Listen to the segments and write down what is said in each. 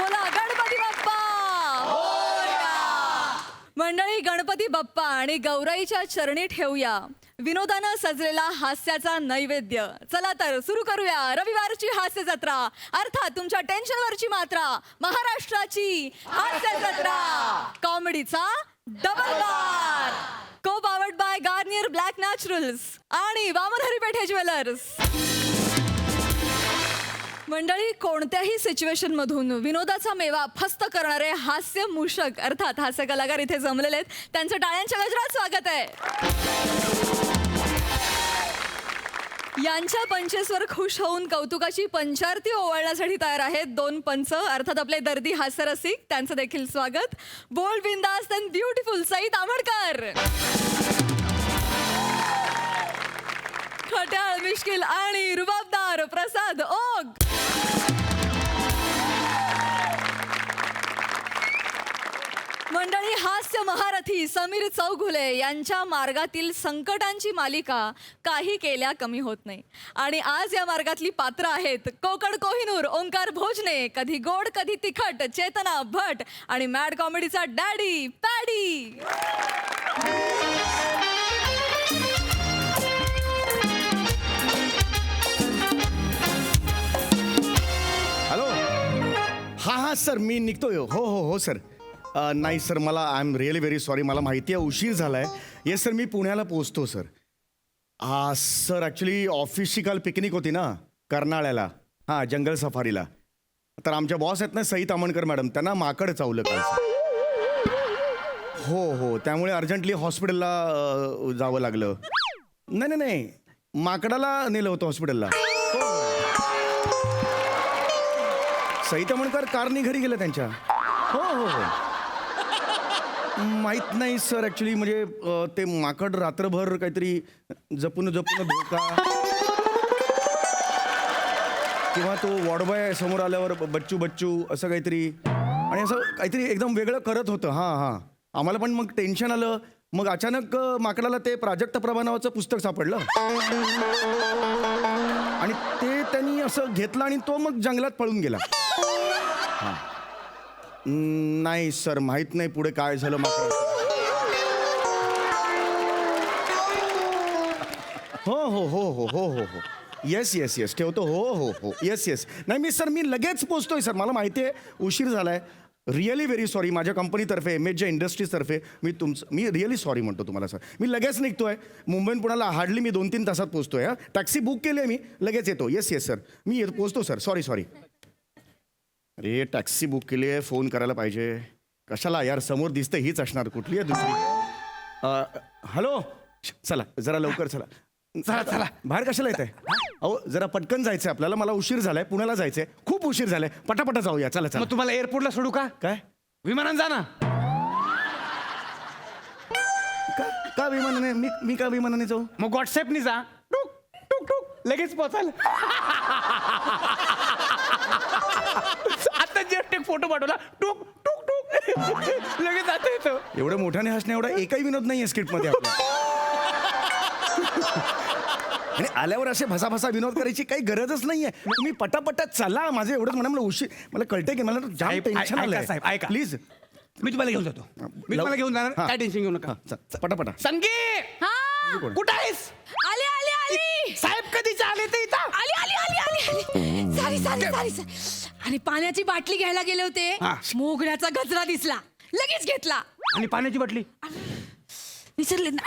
बोला गणपती बाप्पा मंडळी, गणपती बाप्पा आणि गौराईच्या चरणी ठेवूया विनोदानं सजलेला हास्याचा नैवेद्य. चला तर सुरू करूया रविवारची हास्य जत्रा, अर्थात तुमच्या टेन्शनवरची मात्रा, महाराष्ट्राची हास्य जत्रा, कॉमेडीचा डबल बार. को powered by Garnier black Naturals आणि वामन हरिपेठे ज्वेलर्स. मंडळी, कोणत्याही सिच्युएशन मधून विनोदाचा मेवा फस्त करणारे हास्य मूषक अर्थात हास्य कलाकार इथे जमलेले आहेत. त्यांचं टाळ्यांच्या गजरात स्वागत आहे. यांच्या पंचेसवर खुश होऊन कौतुकाची पंचारती ओवाळण्यासाठी तयार आहेत दोन पंच अर्थात आपले दर्दी हास्यरसिक. त्यांचं देखील स्वागत. बोल्ड, बिंदास अँड ब्युटिफुल सई तामणकर, खट्याळ, मिश्किल आणि रुबाबदार प्रसाद ओग. मंडळी, हास्य महारथी समीर चौघुले यांच्या मार्गातील संकटांची मालिका काही केल्या कमी होत नाही. आणि आज या मार्गातली पात्र आहेत कोकण कोहिनूर ओंकार भोजने, कधी गोड कधी तिखट चेतना भट आणि मॅड कॉमेडीचा डॅडी पॅडी. हॅलो. हा सर, मी निघतोय. हो सर. नाही सर, मला I am really very sorry, मला माहिती आहे उशीर झाला आहे. येस सर, मी पुण्याला पोहोचतो सर. सर ॲक्च्युली ऑफिसची काल पिकनिक होती ना कर्नाळ्याला, जंगल सफारीला. तर आमच्या बॉस आहेत ना सई तामणकर मॅडम, त्यांना माकड चावलं काल. हो, त्यामुळे अर्जंटली हॉस्पिटलला जावं लागलं. नाही, माकडाला नेलं होतं हॉस्पिटलला. सई तामणकर कारनी घरी गेलं त्यांच्या. हो. माहीत नाही सर, ॲक्च्युली म्हणजे ते माकड रात्रभर काहीतरी जपून धोका, किंवा तो वॉर्डबॉय समोर आल्यावर बच्चू असं काहीतरी, आणि असं काहीतरी एकदम वेगळं करत होतं. आम्हाला पण मग टेन्शन आलं. मग अचानक माकडाला ते प्राजक्त प्रभा नावाचं पुस्तक सापडलं आणि ते त्यांनी असं घेतलं आणि तो मग जंगलात पळून गेला. नाही सर, माहित नाही पुढे काय झालं माकडाचं. हो. येस ठेवतो. हो. येस. नाही मी लगेच पोचतोय सर. मला माहिती आहे उशीर झालाय. Really very sorry. माझ्या कंपनीतर्फे MHJ इंडस्ट्रीजतर्फे मी रिअली सॉरी म्हणतो तुम्हाला सर. मी लगेच निघतोय. मुंबईहून पुण्याला हार्डली मी 2-3 तासात पोचतोय. टॅक्सी बुक केली आहे मी, लगेच येतो. येस सर, मी पोचतो सर. सॉरी. अरे टॅक्सी बुक केली आहे, फोन करायला पाहिजे. कशाला यार, समोर दिसतं हीच असणार, कुठली आहे दुसरी. हॅलो, चला जरा लवकर चला. बाहेर कशाला येत आहे? अहो जरा पटकन जायचंय आपल्याला. मला उशीर झालाय, पुण्याला जायचंय, खूप उशीर झालाय. पटापटा जाऊया. चला. मग तुम्हाला एअरपोर्टला सोडू का? काय विमानानं जा ना. का विमानाने? मी का विमानाने जाऊ? मग व्हॉट्सअपनी जा. टुक लगेच पोचाल. आता जस्ट एक फोटो पाठवला. टुक लगेच जाता येतो. एवढं मोठ्याने हसण्या एवढा एकही विनोद नाही आहे स्क्रिप्टमध्ये आपल्या. आणि आल्यावर असे भसाभसा विनोद करायची काही गरजच नाहीये. तुम्ही पटापटा चला. माझं एवढंच म्हणा, मला उशीर, मला कळतंय की मला जाम टेन्शन आलंय. साहेब ऐका प्लीज. मी तुम्हाला घेऊन जातो. मी तुम्हाला घेऊन जाणार. काय टेन्शन घेऊ नका. पटापटा. संगी, कुठं आहेस? आली साहेब कधीच आले ते इथं? सॉरी. आणि पाण्याची बाटली घ्यायला गेले होते, मोगऱ्याचा गजरा दिसला, लगेच घेतला. आणि पाण्याची बाटली विसरले ना.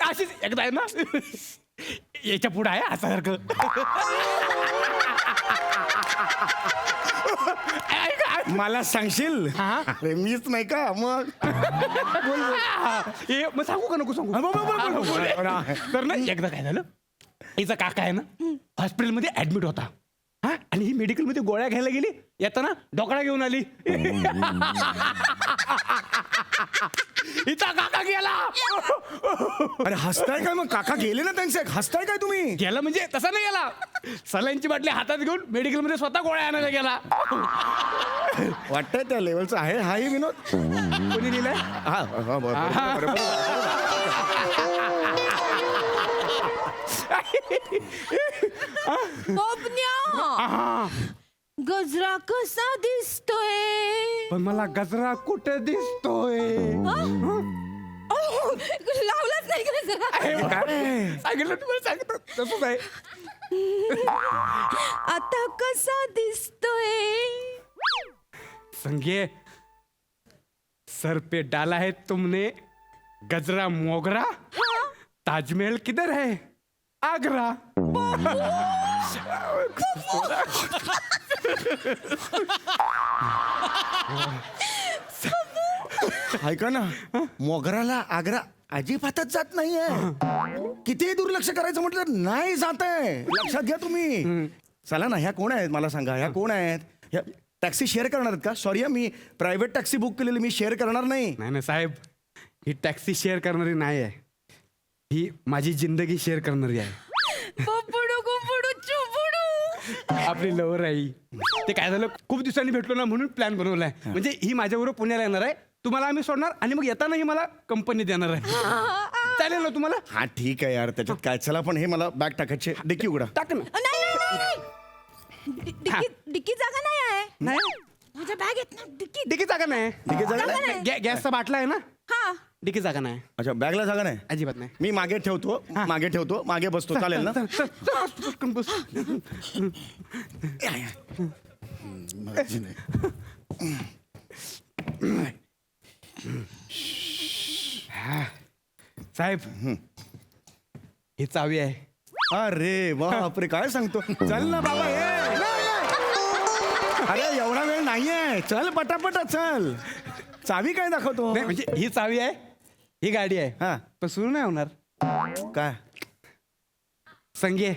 अशीच एकदा आहे ना, याच्या पुढे आहे असासारखं. मला सांगशील? अरे मीच नाही का मग. मग सांगू का नको सांगू? तर ना एकदा काय झालं, हिचा काका आहे ना हॉस्पिटलमध्ये ऍडमिट होता. आणि ही मेडिकलमध्ये गोळ्या घ्यायला गेली, येताना ढोकळा घेऊन आली. हिचा काका गेला. अरे हसताय काय? मग काका गेले ना त्यांचे, हसताय काय तुम्ही? गेला म्हणजे तसा नाही गेला, सलाईनची बाटली हातात घेऊन मेडिकलमध्ये स्वतः गोळ्या आणायला गेला. वाटतंय त्या लेवलचा आहे हाही विनोद. कोणी दिलाय? हा. गजरा कसा दिसतोय? पण मला गजरा कुठे दिसतोय? लावलाच नाही गजरा. अरे काय? सांगितलं तुम्हाला सांगितलं तसंच आहे. आता कसा दिसतोय? संगे सर पे डाला है तुमने गजरा मोगरा, ताजमहल किधर है? आगरा. ऐका ना, मोगराला आग्रा अजिबातच जात नाहीये. कितीही दुर्लक्ष करायचं म्हटलं नाही जात आहे. लक्षात घ्या तुम्ही. चला ना, ह्या कोण आहेत मला सांगा, ह्या कोण आहेत? ह्या टॅक्सी शेअर करणार आहेत का? सॉरी, मी प्रायव्हेट टॅक्सी बुक केलेली, मी शेअर करणार नाही. नाही ना साहेब, ही टॅक्सी शेअर करणारी नाही आहे, ही माझी जिंदगी शेअर करणारी आहे. पपुडू गुपुडू चुपुडू. आपली लवर आई. ते काय झालं, खूप दिवसांनी भेटलो ना म्हणून प्लॅन बनवलाय. म्हणजे ही माझ्याबरोबर पुण्याला येणार आहे, तुम्हाला आम्ही सोडणार आणि मग येतानाही मला कंपनी देणार आहे. चालेल ना तुम्हाला? हा ठीक आहे यार, त्याच्यात काय. चला, पण हे मला बॅग टाकायचे. डिक्की उघडा. टाक ना. डिक्की जागा नाही आहे. नाही, माझ्या बॅग येत ना डिक्की. डिकी जागा नाही. डिक्की जागा नाही? गॅसचा बाटला आहे ना, हा. डिकी जागा नाही, अच्छा, बॅगला जागा नाही. अजिबात नाही. मी मागे ठेवतो, मागे बसतो. चालेल ना? चल, पटकन बस. साहेब, ही चावी आहे. अरे बापरे, काय सांगतो. चल ना बाबा, ये. अरे एवढा वेळ नाहीये, चल पटापट चल. चावी काय दाखवतो? नाही म्हणजे ही चावी आहे, ही गाडी आहे, हा. पण सुरू नाही होणार. काय? संगे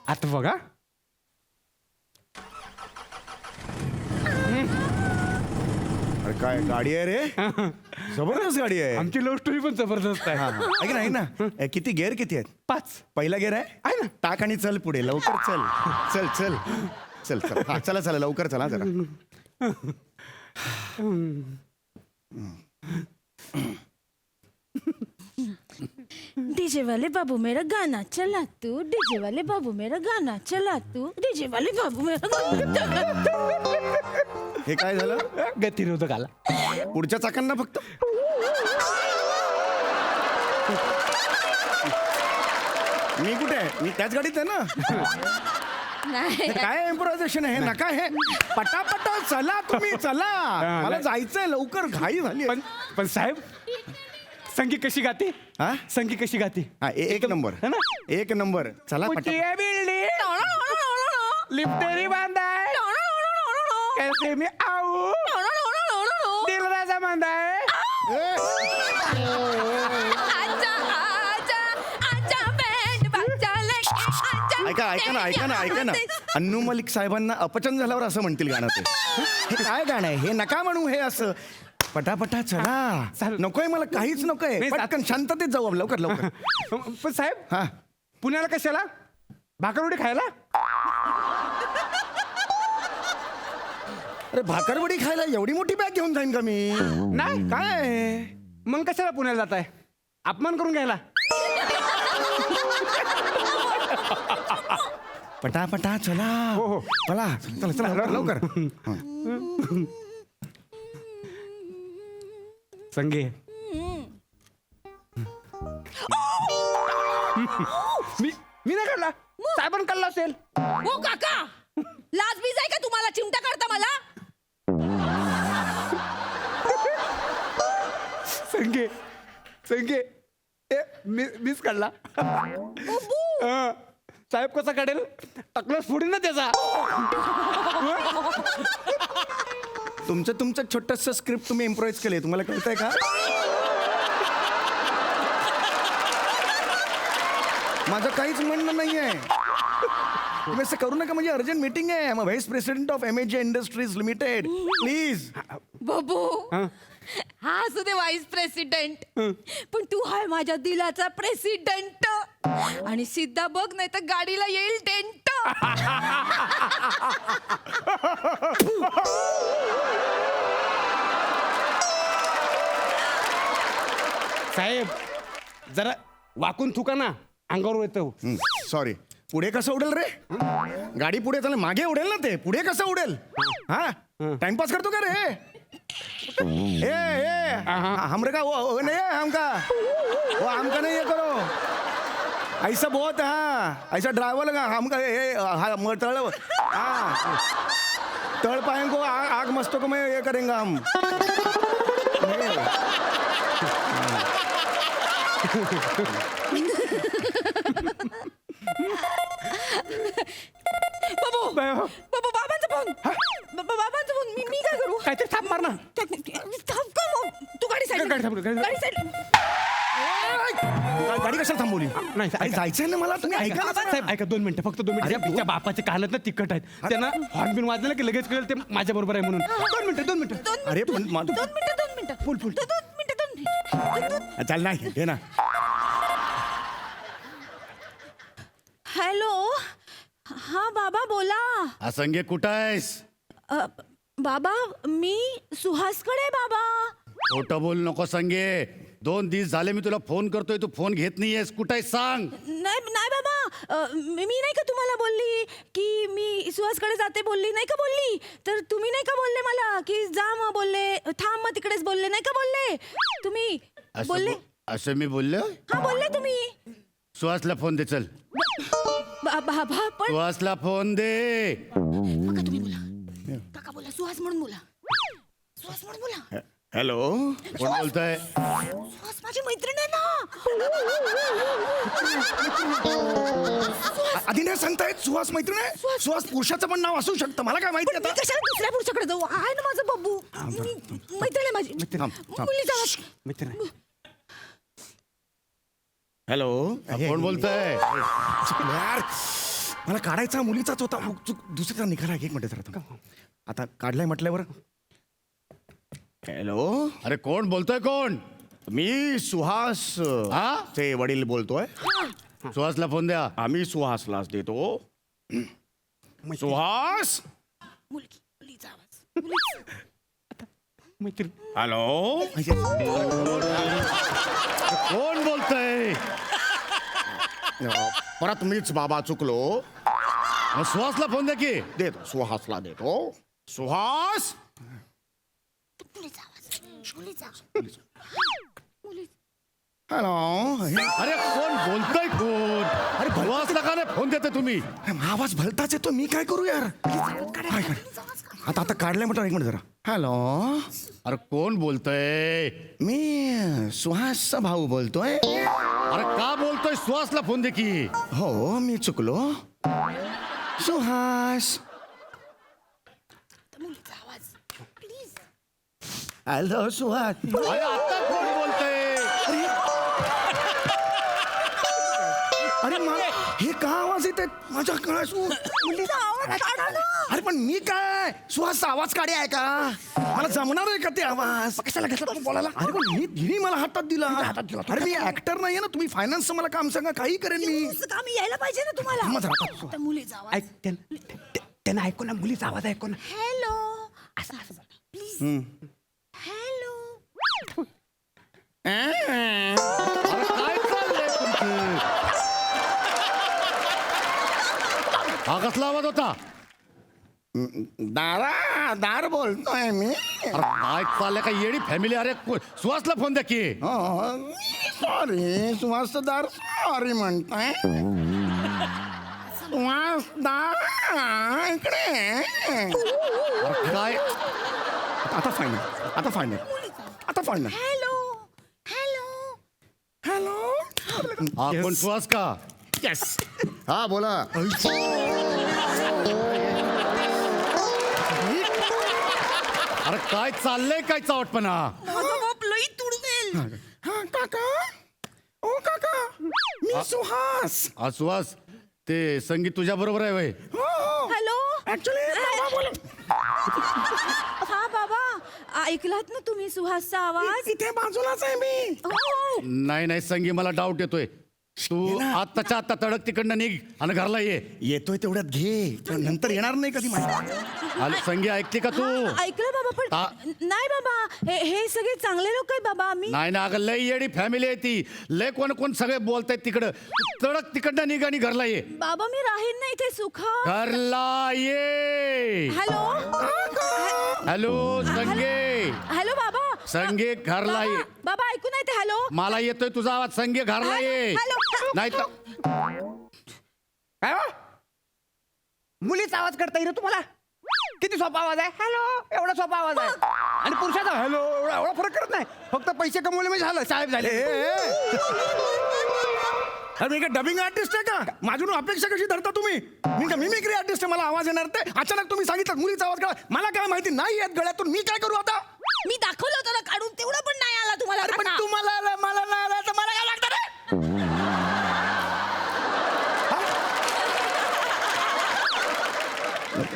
आता बघा. अरे काय गाडी आहे रे, जबरदस्त गाडी आहे. आमची लव्ह स्टोरी पण जबरदस्त हा, आहे. हा. ऐक ना, ऐक ना, किती गेअर किती आहेत? 5. पहिला गेअर आहे आहे ना. टाक आणि चल पुढे, लवकर चल. चल चल चल चल. हा, चला चला, लवकर चला जरा. डीजे वाले बाबू मेरा गाना चला तू, डीजे वाले बाबू मेरा गाना चला तू, डीजे वाले बाबू मेरा गाना चला तू. हे काय झालं? गतिरोधक आला. पुढच्या चाकांना फक्त. मी कुठे आहे? मी त्याच गाडीत आहे ना. नाही हे काय इम्प्रोव्हायझेशन आहे? नका हे. पटापट चला तुम्ही, चला. मला नाही. जायचंय लवकर, घाई झाली. पण साहेब, संगी कशी गाते? हा? संगी कशी गाते? हा, एक नंबर, है ना? एक नंबर. चला पटापट. बिल्डिंग लिफ्टेरी बांधा है, कैसे मी आऊ, दिल राजा बांधा है. ऐका ना. अन्नू मलिक साहेबांना अपचन झाल्यावर असं म्हणतील गाणं ते. हे काय गाणं आहे हे? नका म्हणू हे असं. पटापटा चला. चालेल. नकोय मला, काहीच नकोय. नाही, पटकन शांततेत जाऊ लवकर लवकर. पण साहेब, हा, पुण्याला कशाला? भाकरवडी खायला? अरे भाकरवडी खायला एवढी मोठी बॅग घेऊन जाईन का मी? नाही. काय? मग कशाला पुण्याला जाताय? अपमान करून घ्यायला? पटापटा चला. हो, हो. चला चला चला लवकर. संगे, मी नाही काढला, साहेबांनी काढला असेल. हो काका, लाज बीज आहे का तुम्हाला? चिमटा काढता मला? संगे मीच काढला. हा. साहेब कसा काढेल? टकलस फोडीन ना त्याचा. तुमचं छोटस स्क्रिप्ट तुम्ही इम्प्रोव्हाइज केले, तुम्हाला कळतंय का? माझं काहीच म्हणणं नाहीये. तुम्ही असं करू नका, म्हणजे अर्जंट मीटिंग आहे. Vice president of MHJ industries limited, please. बाबू, हा असू दे व्हाईस प्रेसिडेंट, पण तू हाय माझ्या दिलाचा प्रेसिडेंट. आणि सिद्धा बघ, नाही तर गाडीला येईल डेंट. साहेब, जरा वाकून थुका ना अंगावर येतं. सॉरी. पुढे कसं उडेल रे? गाडी पुढे चालेल, मागे उडेल ना ते. पुढे कसं उडेल? हा टाइमपास करतो का रे? ए ए हमरे का वो नहीं है हमका, वो हमका नहीं ये करो. ऐसा बहुत हाँ, ऐसा ड्राइवर का हमका तळ हाँ तळ पाएं को आग मस्तों को मैं ये करेंगे हम. बाबू बाबू बाबांचा फोन. बाबांचा फोन. मी काय करू? काहीतरी थाप मार ना. थांब का मग? तू गाडी साईड. गाडी थांबव, गाडी- गाडी साईड. गाडी कशाला थांबवली? नाही, अरे जायचंय ना मला, तुम्ही ऐका ना जरा. साहेब ऐका 2 मिनिटं, फक्त 2 मिनिटं. तिच्या बापाचे कानात ना तिखट आहेत. त्यांना हॉर्न बिन वाजलं की लगेच कळेल ते माझ्या बरोबर आहे म्हणून. 2 मिनिटं 2 मिनिटं. अरे पण 2 मिनिटं. फुल फुल. 2 मिनिटं. चाल नाही घे ना. हॅलो. हा बाबा बोला. असंगे कुठं आहेस? बाबा मी सुहासकडे. बाबा खोटं बोल नको संगे. 2 दिवस झाले मी तुला फोन करतोय, तू फोन घेत नाहीयेस. कुठं आहेस सांग. नाही नाही बाबा. मी नाही का तुम्हाला बोलली की मी सुहासकडे जाते बोलली नाही का बोलली? तर तुम्ही नाही का बोलले मला की जा मग बोलले, थांब मग तिकडेच बोलले नाही का बोलले तुम्ही? बोलले. असं मी बोललो? हा बोलले तुम्ही. सुहासला फोन दे. चल बाबा पण सुहासला फोन दे. काका तुम्ही बोला. काका बोला. सुहास म्हणून बोला. सुहास म्हणून बोला. हॅलो. कोण बोलतोय? सुहास माझी मैत्रीण आहे ना. आधी नाही सांगतायत सुहास मैत्रीण आहे? सुहास पुरुषाचं पण नाव असू शकतं, मला काय माहिती पण मी आता. कशाला दुसऱ्या पुरुषाकडे जाऊ? आहे ना माझं बब्बू. मैत्रीण आहे माझी. थांब, थांब. मुलीचा आवाज. मित्र आहे. हॅलो. कोण बोलतोय? यार मला काढायचा मुलीचाच होता. दुसऱ्याचा निघाला. एक मिनिट जरा थांब. आता काढलाय म्हटल्यावर. हॅलो. अरे कोण बोलतोय? कोण? मी सुहास हा? चे वडील बोलतोय. सुहासला फोन द्या. आम्ही सुहासलाच देतो. सुहास. मुलीचा आवाज. मैत्री. हॅलो. कोण बोलतोय? परत मीच बाबा चुकलो. मग सुहासला फोन द्या की. देतो सुहासला देतो. सुहास. मुलीचा आवाज. हॅलो. अरे कोण बोलतोय? कोण? अरे सुहासला का नाही फोन देता तुम्ही? आवाज भलताच येतो. मी काय करू यार? काय कर? आता काढलाय म्हटलं. एक मिनिट जरा. हॅलो. अरे कोण बोलतोय? मी सुहासचा भाऊ बोलतोय. अरे का बोलतोय? सुहासला फोन दे की. हो मी चुकलो. सुहास. मुलीचा आवाज. प्लीज. हॅलो सुहास. अरे आता कोण बोलतोय? अरे हे का आवाज येत माझ्या काळात? मुलीचा आवाज काढा ना. अरे पण मी काय सुहासचा आवाज काढे आहे का? मला जमणार आहे का ते आवाज? कशाला घेतला तू बोलायला? अरे पण हिने मला हातात दिला. अरे मी ऍक्टर नाहीये ना. तुम्ही फायनान्सचं मला काम सांगा, काही करेन मी. तुझं काम यायला पाहिजे ना तुम्हाला. थांबा जरा. आता मुलीचा आवाज. ऐक त्यांना ऐकू ना. मुलीचा आवाज ऐकू ना. हॅलो. असं प्लीज. हॅलो. अरे काय चाललंय तुमचं? हा कसला आवाज होता? दार बोलतोय मी. अरे काय चाललंय? का येडी फॅमिली? अरे सुहासला फोन द्या की. सॉरी सुहास दार. सॉरी म्हणताय. सुहास दार इकडे. अरे काय? आता फायनल. आता फायनल. आता फायनल. हॅलो. हॅलो. हॅलो. हा कोण? सुहास का? येस. हा बोला. अरे काय चाललंय? काय चावटपणा? माझं बाप लई तुडवेल. हा काका. ओ काका. मी सुहास. हा सुहास ते संगीत तुझ्या बरोबर आहे वय? हॅलो. ऍक्च्युली हा बाबा ऐकलात ना तुम्ही सुहासचा आवाज? इथे बाजूलाच आहे मी. हो. नाही नाही संगी, मला डाऊट येतोय. तू आत्ताच्या आत्ता तडक तिकडनं निघ आणि घरला ये. येतोय तेवढ्यात घे, पण नंतर येणार नाही कधी माहिती. आलो संगी, ऐकते का तू? ऐकलं बाबा पण नाही बाबा, हे सगळे चांगले लोक आहेत बाबा. आम्ही नाही ना, अगं लय येडी फॅमिली आहे ती. लय कोण कोण सगळे बोलतायत तिकडं. तडक तिकडनं निघ आणि घरला ये. बाबा मी राहीन ना इथे सुखा. घरला ये. हॅलो हॅलो संगे, हॅलो बाबा. संगे घरला ये. बाबा ऐकू नाही ते. हॅलो मला येतोय तुझा आवाज. संगे घरला ये. हॅलो. नाही तर काय हो? मुलीचा आवाज करता येईल तुम्हाला? किती सोपा आवाज आहे. हॅलो एवढा सोपा आवाज आहे. आणि पुरुषाचा हॅलो एवढा फरक करत नाही. फक्त पैसे कमवले म्हणजे झालं, साहेब झाले. अरे मी काय डबिंग आर्टिस्ट आहे का? माझून अपेक्षा कशी धरता तुम्ही? मी का मिमिक्री आर्टिस्ट आहे? मला आवाज येणार ते अचानक तुम्ही सांगितलं मुलीचा आवाज करा. मला काय माहिती नाही येत गळ्यातून. मी काय करू आता? मी दाखवलं होतं ना काढून, तेवढं पण नाही आला तुम्हाला. अरे पण तुम्हाला आलं, मला नाही आलं, तर मला काय लागतं रे?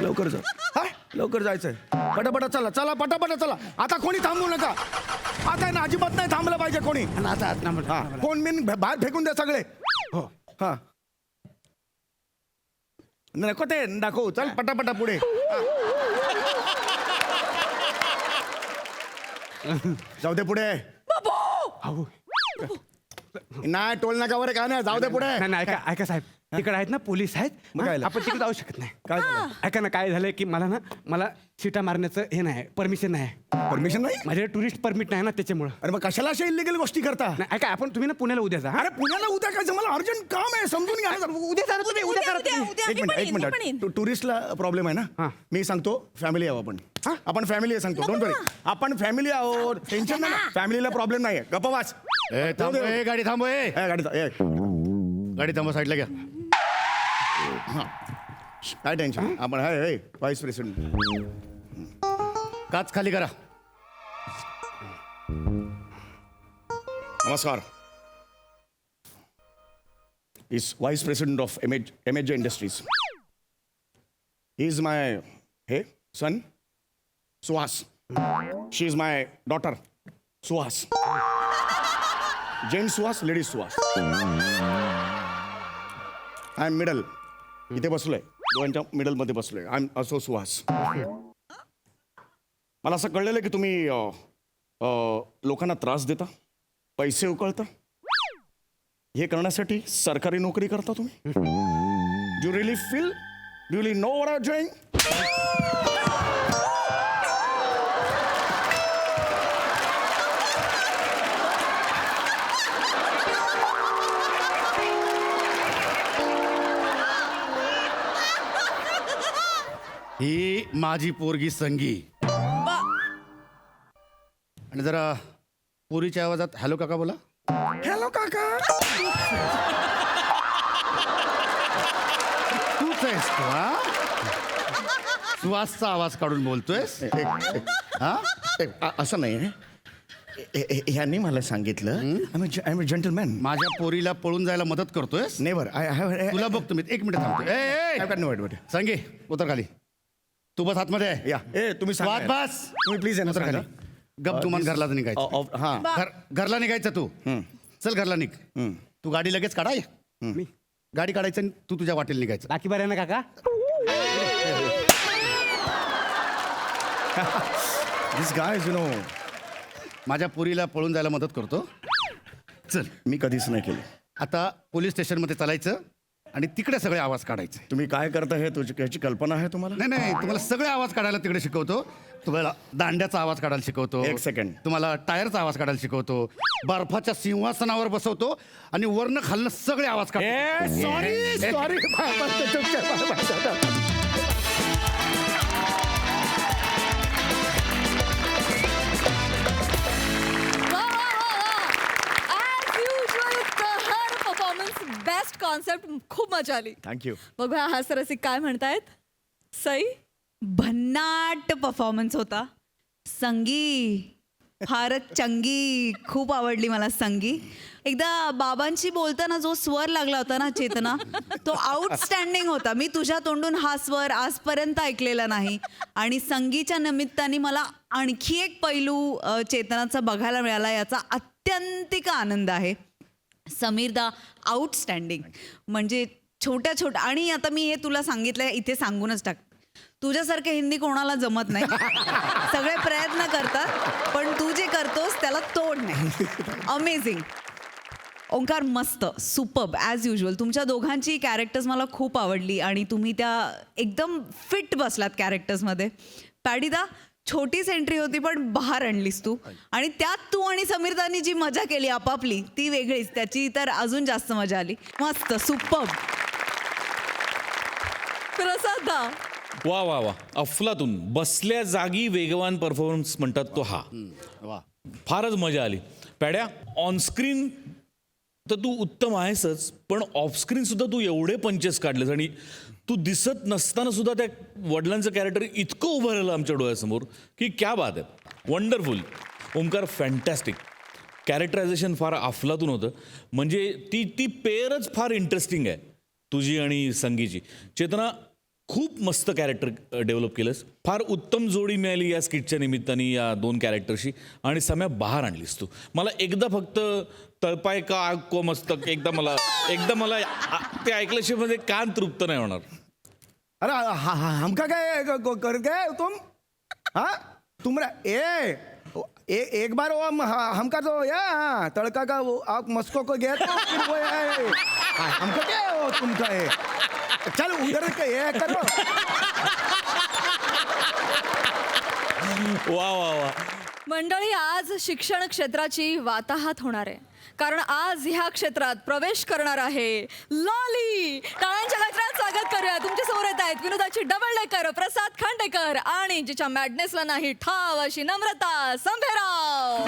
लवकर जा. हा लवकर जायचंय. पटापटा चला, चला पटापटा चला. आता कोणी थांबू नका. आता आहे ना, अजिबात नाही थांबलं पाहिजे कोणी. हा कोण बिन बाहेर फेकून द्या सगळे. हो. हा नको ते दाखवू. चल पटापटा पुढे. जाऊ दे पुढे. अहो, नाही टोल नाकावर काय नाही. जाऊ दे पुढे. नाही नाही, ऐका ऐका साहेब, तिकडे आहेत ना पोलीस आहेत. मग काय हा, आपण तिकडे जाऊ शकत नाही. काय झालं? ऐका ना, काय झालंय की मला शिटा मारण्याचं हे नाही, परमिशन नाही. परमिशन नाही? माझ्याकडे टुरिस्ट परमिट नाही ना, त्याच्यामुळं. अरे मग कशाला अशा इलिगल गोष्टी करता? नाही, ऐका आपण तुम्ही ना पुण्याला उद्या जा. हा? अरे पुण्याला उद्या काय? मला अर्जंट काम आहे, समजून घ्या. उद्या जा ना तुम्ही, उद्या करा तुम्ही. एक मिनिट एक मिनिट. टुरिस्टला प्रॉब्लेम आहे हा. ना? मी सांगतो फॅमिली आहो आपण. आपण फॅमिली आहे सांगतो. डोंट वरी. आपण फॅमिली आहोत. टेन्शन नाही. फॅमिलीला प्रॉब्लेम नाही आहे. गप्पा वाच. ए, थांब ए, गाडी थांब ए. गाडी गाडी थांब, साईडला घ्या. काय टेन्शन आपण आहे व्हाईस प्रेसिडेंट. काच खाली करा. नमस्कार. Is vice president of MHJ industries. He is my son Suhas. She is my daughter Suhas. Gents Suhas, ladies Suhas. I am middle. इथे बसलोय, दोघांच्या मिडल मध्ये बसलोय. आय एम असो सुहास. मला असं कळलेलं की तुम्ही लोकांना त्रास देता, पैसे उकळता. हे करण्यासाठी सरकारी नोकरी करता तुम्ही? Do really feel, do really know what are doing? ही माझी पोरगी संगी. आणि जरा पोरीच्या आवाजात हॅलो काका बोला. हॅलो काका. तूच आहेस तू? हा, सुहासचा आवाज काढून बोलतोयस. हा, असं नाही. ह्यांनी मला सांगितलं. I am a gentleman. माझ्या पोरीला पळून जायला मदत करतोयस. नेव्हर. I have. तुला बघतो मी. एक मिनिट थांबतो. संगे उतर खाली. तू बस आतमध्ये आहे. या तुम्ही सांगा. वाद बस. तुम्ही प्लीज येणार उतर खाली. गप जुमान घरला निघायचं. हां घरला निघायचं तू. चल घरला निघ. तू गाडी लगेच काढा. मी गाडी काढायचं आणि तू तुझ्या वाटेल निघायचं. बाकी बरं आहे ना काका? दिस गायज यू नो. माझ्या पोरीला पळून जायला मदत करतो. चल. मी कधीच नाही केलं. आता पोलीस स्टेशनमध्ये चालायचं आणि तिकडे सगळे आवाज काढायचे. तुम्ही काय करता हे याची कल्पना आहे तुम्हाला? नाही नाही, तुम्हाला सगळे आवाज काढायला तिकडे शिकवतो. तुम्हाला दांड्याचा आवाज काढायला शिकवतो. एक सेकंड. तुम्हाला टायरचा आवाज काढायला शिकवतो. बर्फाच्या सिंहासनावर बसवतो आणि वरनं खाल्लं सगळे आवाज काढतो. सॉरी. Performance best concept. खूप मजा आली. थँक्यू. बघूया हास्यरसिक काय म्हणतायत. सई भन्नाट परफॉर्मन्स होता. संगी फारच चंगी. खूप आवडली मला संगी. एकदा बाबांशी बोलताना जो स्वर लागला होता ना चेतना, तो आउटस्टँडिंग होता. मी तुझ्या तोंडून हा स्वर आजपर्यंत ऐकलेला नाही. आणि संगीच्या निमित्ताने मला आणखी एक पैलू चेतनाचा बघायला मिळाला, याचा अत्यंतिक आनंद आहे. समीरदा आउटस्टँडिंग. म्हणजे छोट्या छोट्या, आणि आता मी हे तुला सांगितलंय इथे सांगूनच टाक, तुझ्यासारखं हिंदी कोणाला जमत नाही. सगळे प्रयत्न करतात पण तू जे करतोस त्याला तोड नाही. अमेझिंग. ओंकार मस्त, सुपर्ब ॲज युजल. तुमच्या दोघांची कॅरेक्टर्स मला खूप आवडली आणि तुम्ही त्या एकदम फिट बसलात कॅरेक्टर्समध्ये. पॅडीदा छोटीच एंट्री होती पण बाहेर आणलीस तू, आणि त्यात तू आणि समीरदानी जी मजा केली आपापली ती वेगळीच, त्याची तर अजून जास्त मजा आली. मस्त, सुपर्ब. प्रसाददा. वा वा वा, अफलातून. बसल्या जागी वेगवान परफॉर्मन्स म्हणतात तो हा. वा. फारच मजा आली. पॅड्या, ऑनस्क्रीन तर तू उत्तम आहेसच, पण ऑफस्क्रीन सुद्धा तू एवढे पंचेस काढलेस आणि तू दिसत नसताना सुद्धा त्या वडिलांचं कॅरेक्टर इतकं उभं राहिलं आमच्या डोळ्यासमोर की क्या बात आहे. वंडरफुल. ओमकार, फॅन्टॅस्टिक. कॅरेक्टरायझेशन फार अफलातून होतं. म्हणजे ती पेअरच फार इंटरेस्टिंग आहे तुझी आणि संगीची. चेतना, खूप मस्त कॅरेक्टर डेव्हलप केलंस. फार उत्तम जोडी मिळाली या स्किटच्या निमित्ताने या दोन कॅरेक्टरशी, आणि सम्या बाहेर आणलीस तू. मला एकदा फक्त तळपाय का आग को मस्तक एकदा मला ते ऐकल्याशिवाय मध्ये कान तृप्त नाही होणार. अरे हमका काय कर गए तुम? हाँ तुम एक बार वो हमका तो या तड़का का वो आप मस्को को गया तो फिर वो हमका क्या है वो तुमका है? चल उधर ये करो. वा वा वा. मंडळी, आज शिक्षण क्षेत्राची वाताहत होणार आहे, कारण आज ह्या क्षेत्रात प्रवेश करणार आहे लॉली. टाळ्यांच्या गजरात स्वागत करूया. तुमच्या समोर येत आहेत विनोदाची डबल डेकर प्रसाद खांडेकर आणि जिच्या मॅडनेसला नाही ठाव अशी नम्रता संभेराव.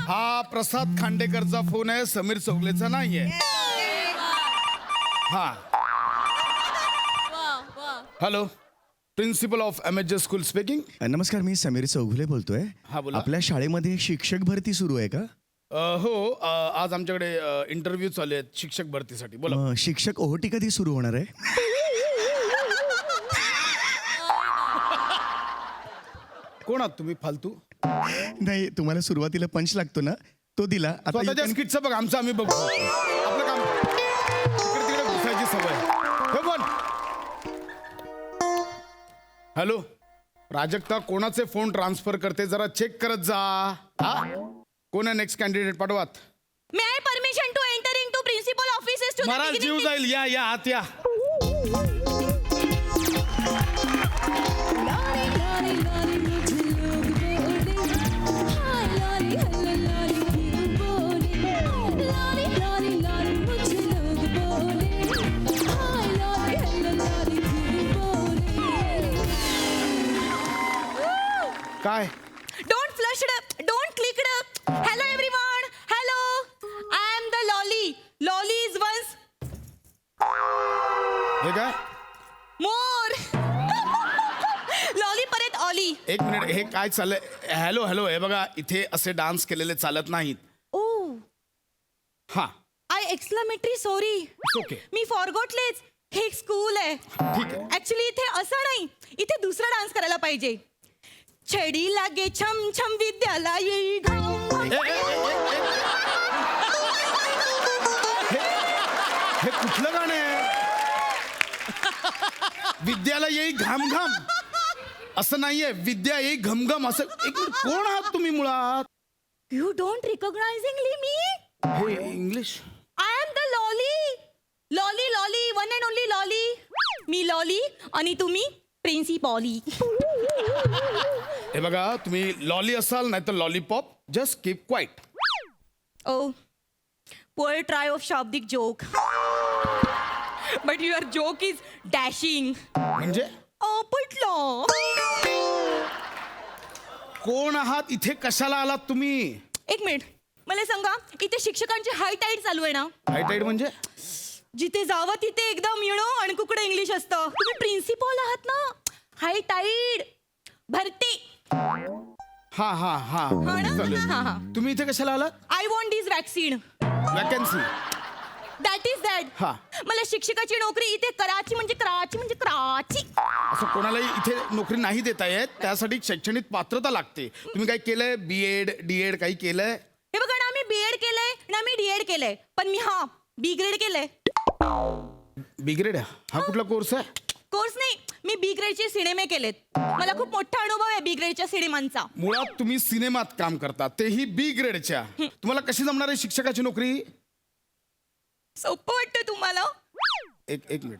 हा प्रसाद खांडेकरचा फोन आहे, समीर चौगलेचा नाहीये. हा. Hello, principal of MHJ school speaking. नमस्कार, मी समीर चौघुले बोलतोय. हा, बोला. आपल्या शाळेमध्ये शिक्षक भरती सुरू आहे का? हो, आज आमच्याकडे इंटरव्ह्यू चालू आहेत शिक्षक भरतीसाठी. बोला. शिक्षक ओहोटी कधी सुरू होणार आहे? कोण आहात तुम्ही फालतू? नाही, तुम्हाला सुरुवातीला पंच लागतो ना, तो दिला. आता स्वतःच्या स्किटचं बघ, आमचं आम्ही बघू. आपलं काम तिकडे तिकडे घुसायची सवय. हे कोण? हॅलो, प्राजक्ता कोणाचे फोन ट्रान्सफर करते जरा चेक करत जा. हा, कोण आहे नेक्स्ट कॅन्डिडेट? पाठवात. May I permission to enter into principal offices टू महाराज जीव जाईल. या आत या. काय? Don't flush it, don't click it. Hello everyone, hello, I am the Lolly. Lolly is once हे काय? मोर. लॉली परत ऑली. एक मिनिट, हे काय चाललंय? हॅलो हॅलो, हे बघा, इथे असे डान्स केलेले चालत नाहीत. ओ, हा, आय एक्सक्लेमेटरी सॉरी. ओके. मी फॉरगॉटलेच. हे एक स्कूल आहे. ठीक आहे. ऍक्च्युली इथे असं नाही, इथे दुसरा डान्स करायला पाहिजे. छडी लागे छम छम विद्याला येई घाम. हे कुठलं गाणं आहे? विद्याला येई घाम घाम असं नाहीये, विद्या येई घमघम असं. एक मिनिट, कोण आहात तुम्ही मुळात? यू डोंट रिकॉग्नाइजिंगली मी. हे English. I am the Lolly. Lolly lolly, one and only lolly. Me lolly आणि तुम्ही प्रिन्सिपॉली. हे बघा, तुम्ही लॉली असाल नाही तर lollipop. Just keep quiet. Oh, poor try of Shabdik joke. But your joke is dashing. म्हणजे Oh, putlo. कोण आहात? इथे कशाला आलात तुम्ही? एक मिनिट, मला सांगा, इथे शिक्षकांची हाय टाईड चालू आहे ना? हाय टाईड म्हणजे? जिथे जावं तिथे एकदम आणि कुकडे इंग्लिश असतं. तुम्ही प्रिन्सिपॉल आहात ना? हाय टाईड भरती. हा हा हा, हा ना? चालेल. हा, हा. तुम्ही इथे कशाला आलात? I want this vaccine. Vacancy. That is हा. दॅट. मला शिक्षकाची नोकरी इथे कराची म्हणजे कराची म्हणजे कराची. असं कोणालाही इथे नोकरी नाही देता येत, त्यासाठी शैक्षणिक पात्रता लागते. तुम्ही काय केलंय? बीएड डीएड काही केलंय? हे बघा ना, मी बीएड केलंय ना मी डीएड केलंय, पण मी बी ग्रेड केलंय. बी ग्रेड? हा कुठला कोर्स आहे? कोर्स नाही, मी बी ग्रेडचे सिनेमे केलेत. मला खूप मोठा अनुभव आहे बी ग्रेडच्या सिनेमांचा. मुळात तुम्ही सिनेमात काम करता, तेही बी ग्रेडच्या. तुम्हाला कशी जमणार आहे शिक्षकाची नोकरी? सोपं वाटतं तुम्हाला? एक मिनिट.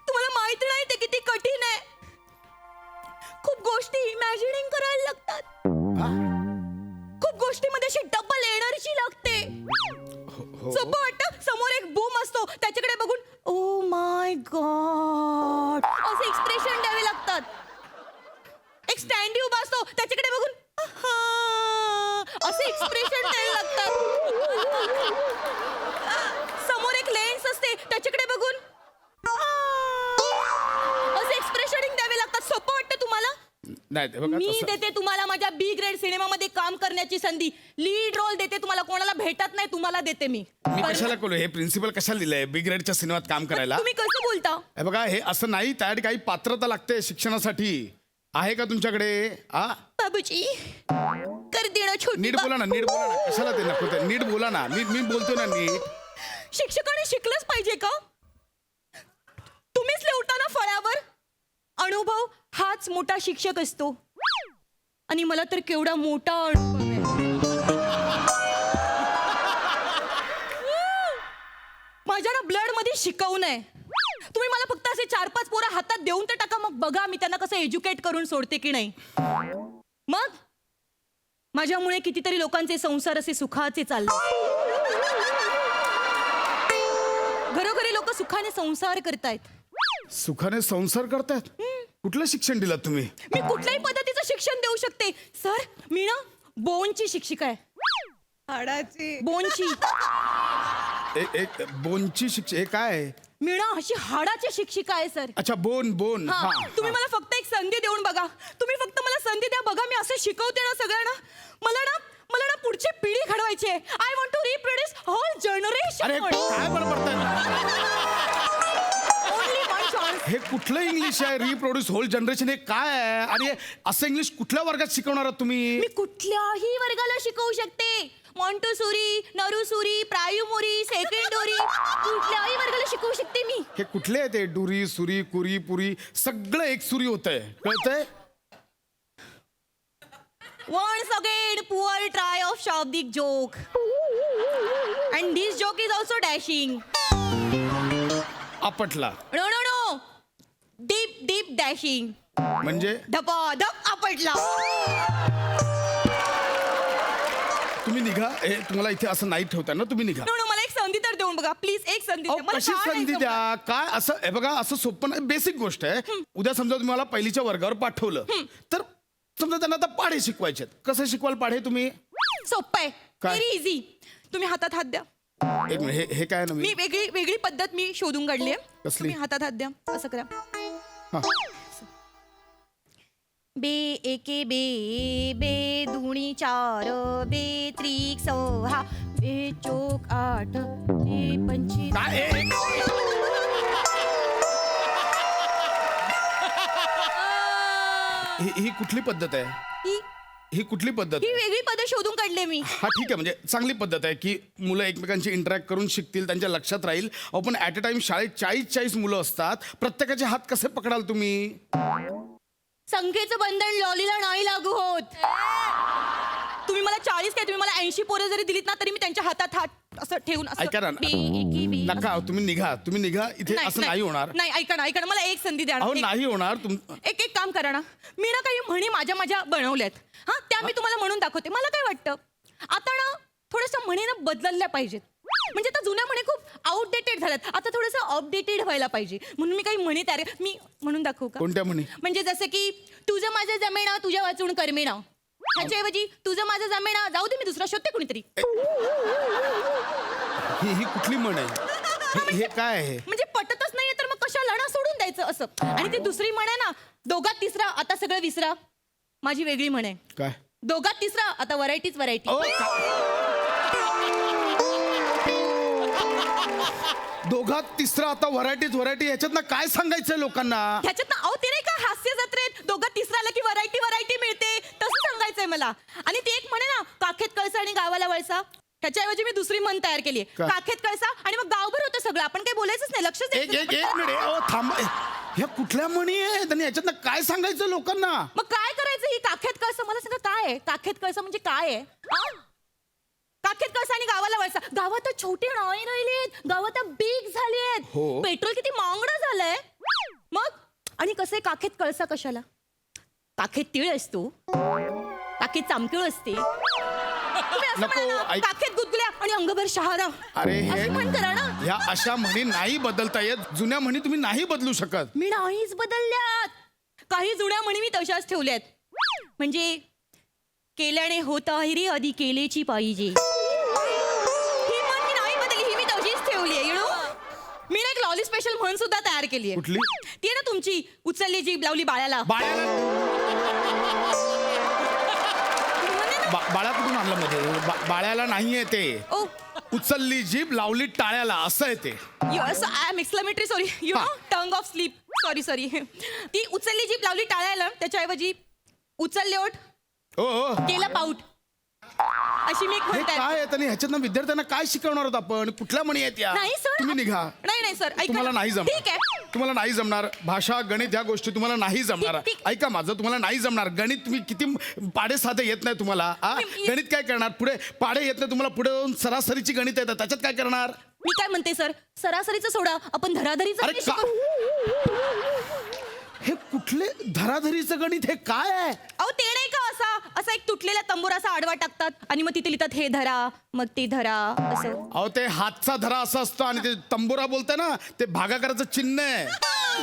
तुम्हाला माहित नाही ते किती कठीण आहे. खूप गोष्टी इमॅजिनिंग करायला लागतात. खूप गोष्टीमध्ये अशी डबल एनर्जी लागते. सोपं वाटतं? समोर एक बूम असतो, त्याच्याकडे बघून ओ माय गॉड असे एक्सप्रेशन द्यावे लागतात. एक स्टँडी उभा असतो, त्याच्याकडे बघून असे एक्सप्रेशन द्यावे लागतात. समोर एक लेन्स असते, त्याच्याकडे बघून असे एक्सप्रेशनिंग द्यावे लागतात. सोपं वाटतं तुम्हाला? नाही ते बघा मी तसं- देते तुम्हाला माझ्या बी ग्रेड सिनेमामध्ये काम करण्याची संधी. लीड रोल देते तुम्हाला. कोणाला भेटत नाही, तुम्हाला देते मी. मी कशाला करू? हे प्रिन्सिपल कशाला दिलंय बी ग्रेडच्या सिनेमात काम करायला? तुम्ही कसं बोलता? हे बघा, हे असं नाही, त्यासाठी काही पात्रता लागते शिक्षणासाठी. आहे का तुमच्याकडे? आ बाबूजी कर देणं छोटी नीट बोला ना, नीट बोला ना. कशाला ते नको ते? नीट बोला ना. मी बोलतो ना नीट. शिक्षकाने शिकलंच पाहिजे का? तुम्हीच लिहता ना फळ्यावर. अनुभव हाच मोठा शिक्षक असतो. आणि मला तर केवढा मोठा अनुभव आहे. माझ्या ना ब्लड मध्ये शिकवू नये. तुम्ही मला फक्त असे 4-5 पोरं हातात देऊन तर टाका, मग बघा मी त्यांना कसं एज्युकेट करून सोडते की नाही. मग माझ्यामुळे कितीतरी लोकांचे संसार असे सुखाचे चालले. घरोघरी लोक सुखाने संसार करतायत. सुखाने संसार करतायत? कुठलं शिक्षण दिलं तुम्ही? मी कुठल्याही पद्धतीचं शिक्षण देऊ शकते सर. मी ना बोनची शिक्षिका आहे. हाडाची. बोनची. एक बोनची शिक्षण? हे काय आहे? मी ना अशी हाडाची शिक्षिका आहे सर. अच्छा, बोन. हा, हा, तुम्ही मला फक्त एक संधी देऊन बघा. तुम्ही फक्त मला संधी द्या बघा. मी असं शिकवते ना सगळ्यांना. मला ना पुढची पिढी घडवायची आहे. I want to reproduce whole generation. अरे काय बडबडताय? Only one chance. हे कुठलं इंग्लिश आहे? रिप्रोड्यूस होल जनरेशन हे काय आहे? आणि असं इंग्लिश कुठल्या वर्गात शिकवणार आहात तुम्ही? मी कुठल्याही वर्गाला शिकवू शकते. मॉन्टेसोरी, नरुसुरी, प्रायमरी, सेकंडरी, कुठल्याही वर्गाला शिकवू शकते मी. हे कुठले आहे ते? डुरी, सुरी, कुरी, पुरी सगळं एक सुरी होतंय, कळतंय? Once again, poor try of Shabdik joke. And this joke is also dashing. आपटला No. Deep dashing. म्हणजे धपाधप आपटला. तुम्ही निघा. हे तुम्हाला इथे असं नाही ठेवता ना, तुम्ही निघा. No, मला एक संधी तर देऊन बघा प्लीज. एक संधी अहो, द्या. मला कशी काय नाही संधी जमत. द्या? काय असं? हे बघा, असं सोपं नाही. बेसिक गोष्ट आहे. उद्या समजा तुम्ही मला पहिलीच्या वर्गावर पाठवलं, तर समजा त्यांना आता पाढे शिकवायचे. कसं शिकवाल पाढे तुम्ही? सोपं आहे. काय? Very easy. तुम्ही हातात हात द्या. एक मिनिट, हे काय ना मी वेगळी पद्धत मी शोधून काढली आहे. कसली? तुम्ही हातात हात द्या. असं करा. हा. बे एके बे, बे दुणी 4, बे त्रिक 6, बे चोक 8, बे 25. काय ही कुठली पद्धत आहे? ही कुठली पद्धत ही आहे? वेगळी पद्धत शोधून काढली मी. हा ठीक आहे, म्हणजे चांगली पद्धत आहे की मुलं एकमेकांशी इंटरॅक्ट करून शिकतील, त्यांच्या लक्षात राहील. अहो पण ॲट अ टाइम शाळेत 40 मुलं असतात. प्रत्येकाचे हात कसे पकडाल तुम्ही? संख्येचं बंधन लॉलीला नाही लागू होत. तुम्ही मला 40 काय तुम्ही मला 80 पोरं जरी दिलीत ना तरी मी त्यांच्या हातात हात असं ठेवून असं ऐका ना. बे, एके, बे. नका, तुम्ही निघा. इथे असं नाही होणार. नाही ऐका ना मला एक संधी द्या ना. अहो नाही होणार. एक काम करा ना. मी ना काही म्हणी माझ्या बनवल्यात. हा, त्या मी तुम्हाला म्हणून दाखवते. मला काय वाटतं आता ना थोडंसं म्हणी ना बदलल्या पाहिजेत. म्हणजे आता जुन्या म्हणी खूप आउटडेटेड झाल्यात. आता थोडंसं अपडेटेड व्हायला पाहिजे. म्हणून मी काही म्हणी तयार मी म्हणून दाखवू का? कोणत्या म्हणी? म्हणजे जसं की तुझं माझं जमेना तुझ्या वाचून करमेना. ह्याच्याऐवजी तुझं माझं जमेना जाऊ दे मी दुसरा शोधते कुणीतरी. ही कुठली म्हण आहे? हे काय आहे? म्हणजे पटतच नाहीये तर मग कशाला ना सोडून द्यायचं असं. आणि ती दुसरी म्हण आहे ना, दोघात तिसरा आता सगळं विसरा. माझी वेगळी म्हण आहे. काय? दोघात तिसरा आता व्हरायटीच व्हरायटी. अहो, दोघात तिसरा आता व्हरायटी याच्यातनं काय सांगायचंय लोकांना? ह्याच्यात ना अहो ते नाही का हास्य जत्रेत दोघं तिसरा आला की व्हरायटी मिळते तसं सांगायचंय मला. आणि ते एक म्हणे ना काखेत कळसा आणि गावाला वळसा, त्याच्याऐवजी मी दुसरी म्हण तयार केली का? काखेत कळसा आणि मग गावभर होतं सगळं, आपण काही बोलायचंच नाही, लक्षच एक द्यायचं एक नाही. एक मिनिट अहो थांब. ह्या कुठल्या म्हणी आहेत आणि याच्यातनं काय सांगायचं लोकांना? मग काय करायचं ही काखेत कळसा, मला सांगा काय आहे काखेत कळसा म्हणजे काय आहे? काखेत कळसा आणि गावाला वळसा. गावात छोटे नाही राहिलेत, गावात बिग झालेत, हो. पेट्रोल किती महागडं झालंय. मग आणि कसं आहे काखेत कळसा कशाला? काखेत तीळ असतो, काखेत चामकीळ असते. तुम्ही असं नको, म्हणा ना, ऐक. काखेत गुदगुल्या आणि अंगभर शहारा. अरे हे असं म्हण करा ना. ह्या अशा म्हणी नाही बदलता येत. जुन्या म्हणी तुम्ही नाही बदलू शकत. मी नाहीच बदलल्यात. काही जुन्या म्हणी मी तशाच ठेवल्यात. म्हणजे केल्याने होता हिरी आधी केलेची पाहिजे, ही म्हण मी नाही बदलली, ही मी तशीच ठेवली आहे. मी ना एक लॉली स्पेशल म्हण सुद्धा तयार केली आहे. कुठली? ती आहे ना तुमची उचलली जीभ लावली बाळ्याला. बाळा कुठून आणलं मध्ये? बाळ्याला नाहीये ते. ओ उचलली जीभ लावली टाळ्याला असं आहे ते. I am exclamatory sorry you know tongue of slip sorry ती उचलली जीभ लावली टाळ्याला, त्याच्याऐवजी उचलले ओठ ओ केलं पाऊट, अशी मी एक हे म्हण तयार काय आहे आणि ह्याच्यातनं विद्यार्थ्यांना काय शिकवणार आहोत आपण? कुठल्या म्हणी आहेत या? नाही सर तुम्ही निघा. नाही सर ऐका तुम्हाला ना. नाही जमणार. ठीक आहे तुम्हाला नाही जमणार. भाषा गणित ह्या गोष्टी तुम्हाला नाही जमणार. ठीक. ऐका माझं, तुम्हाला नाही जमणार. गणित तुम्ही किती पाडे साधे येत नाही तुम्हाला. गणित काय करणार? पुढे पाडे येत नाही तुम्हाला, पुढे जाऊन सरासरीची गणित येतात, त्याच्यात काय करणार? मी काय म्हणते सर, सरासरीचं सोडा, आपण धराधरीचं अरे गणित का- शिकू. हे कुठले धराधरीचं गणित? हे काय आहे? अहो ते नाही का असा एक तुटलेला तंबूर असा आडवा टाकतात आणि मग तिथे लिहितात हे धरा मग ते धरा असं. अहो ते हातचा धरा असा असतो आणि ते तंबोरा बोलताय ना, ते भागाकाराचं चिन्ह आहे.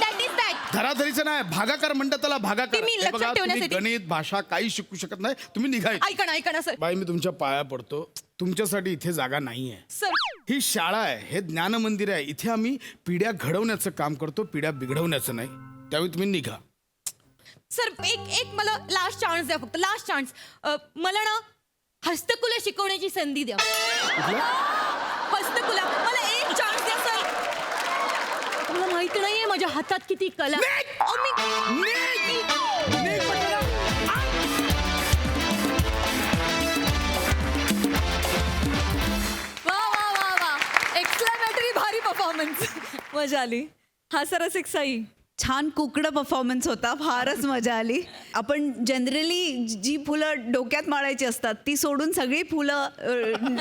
That is that. धराधरीचं नाही, भागाकार म्हणतात त्याला, भागाकार. ते मी हे लक्षात बघा, तुम्ही ठेवण्यासाठी. गणित भाषा काही शिकू शकत नाही. तुम्ही निघाय. ऐका ना सर. बाई मी तुमच्या पाया पडतो, तुमच्यासाठी इथे जागा नाहीये. सर ही शाळा आहे, हे ज्ञान मंदिर आहे. इथे आम्ही पिढ्या घडवण्याचं काम करतो, पिढ्या बिघडवण्याचं नाही. त्यावेळी तुम्ही निघा. सर एक मला लास्ट चान्स द्या, फक्त लास्ट चान्स. मला ना हस्तकला शिकवण्याची संधी द्या. हस्तकला मला एक चान्स द्या सर. मला माहिती नाहीये माझ्या हातात किती कला. अहो, वा एक्सक्लेमेटरी भारी परफॉर्मन्स. मजा आली. हा सरस एक सई. छान कुकडं परफॉर्मन्स होता, फारच मजा आली. आपण जनरली जी फुलं डोक्यात माळायची असतात ती सोडून सगळी फुलं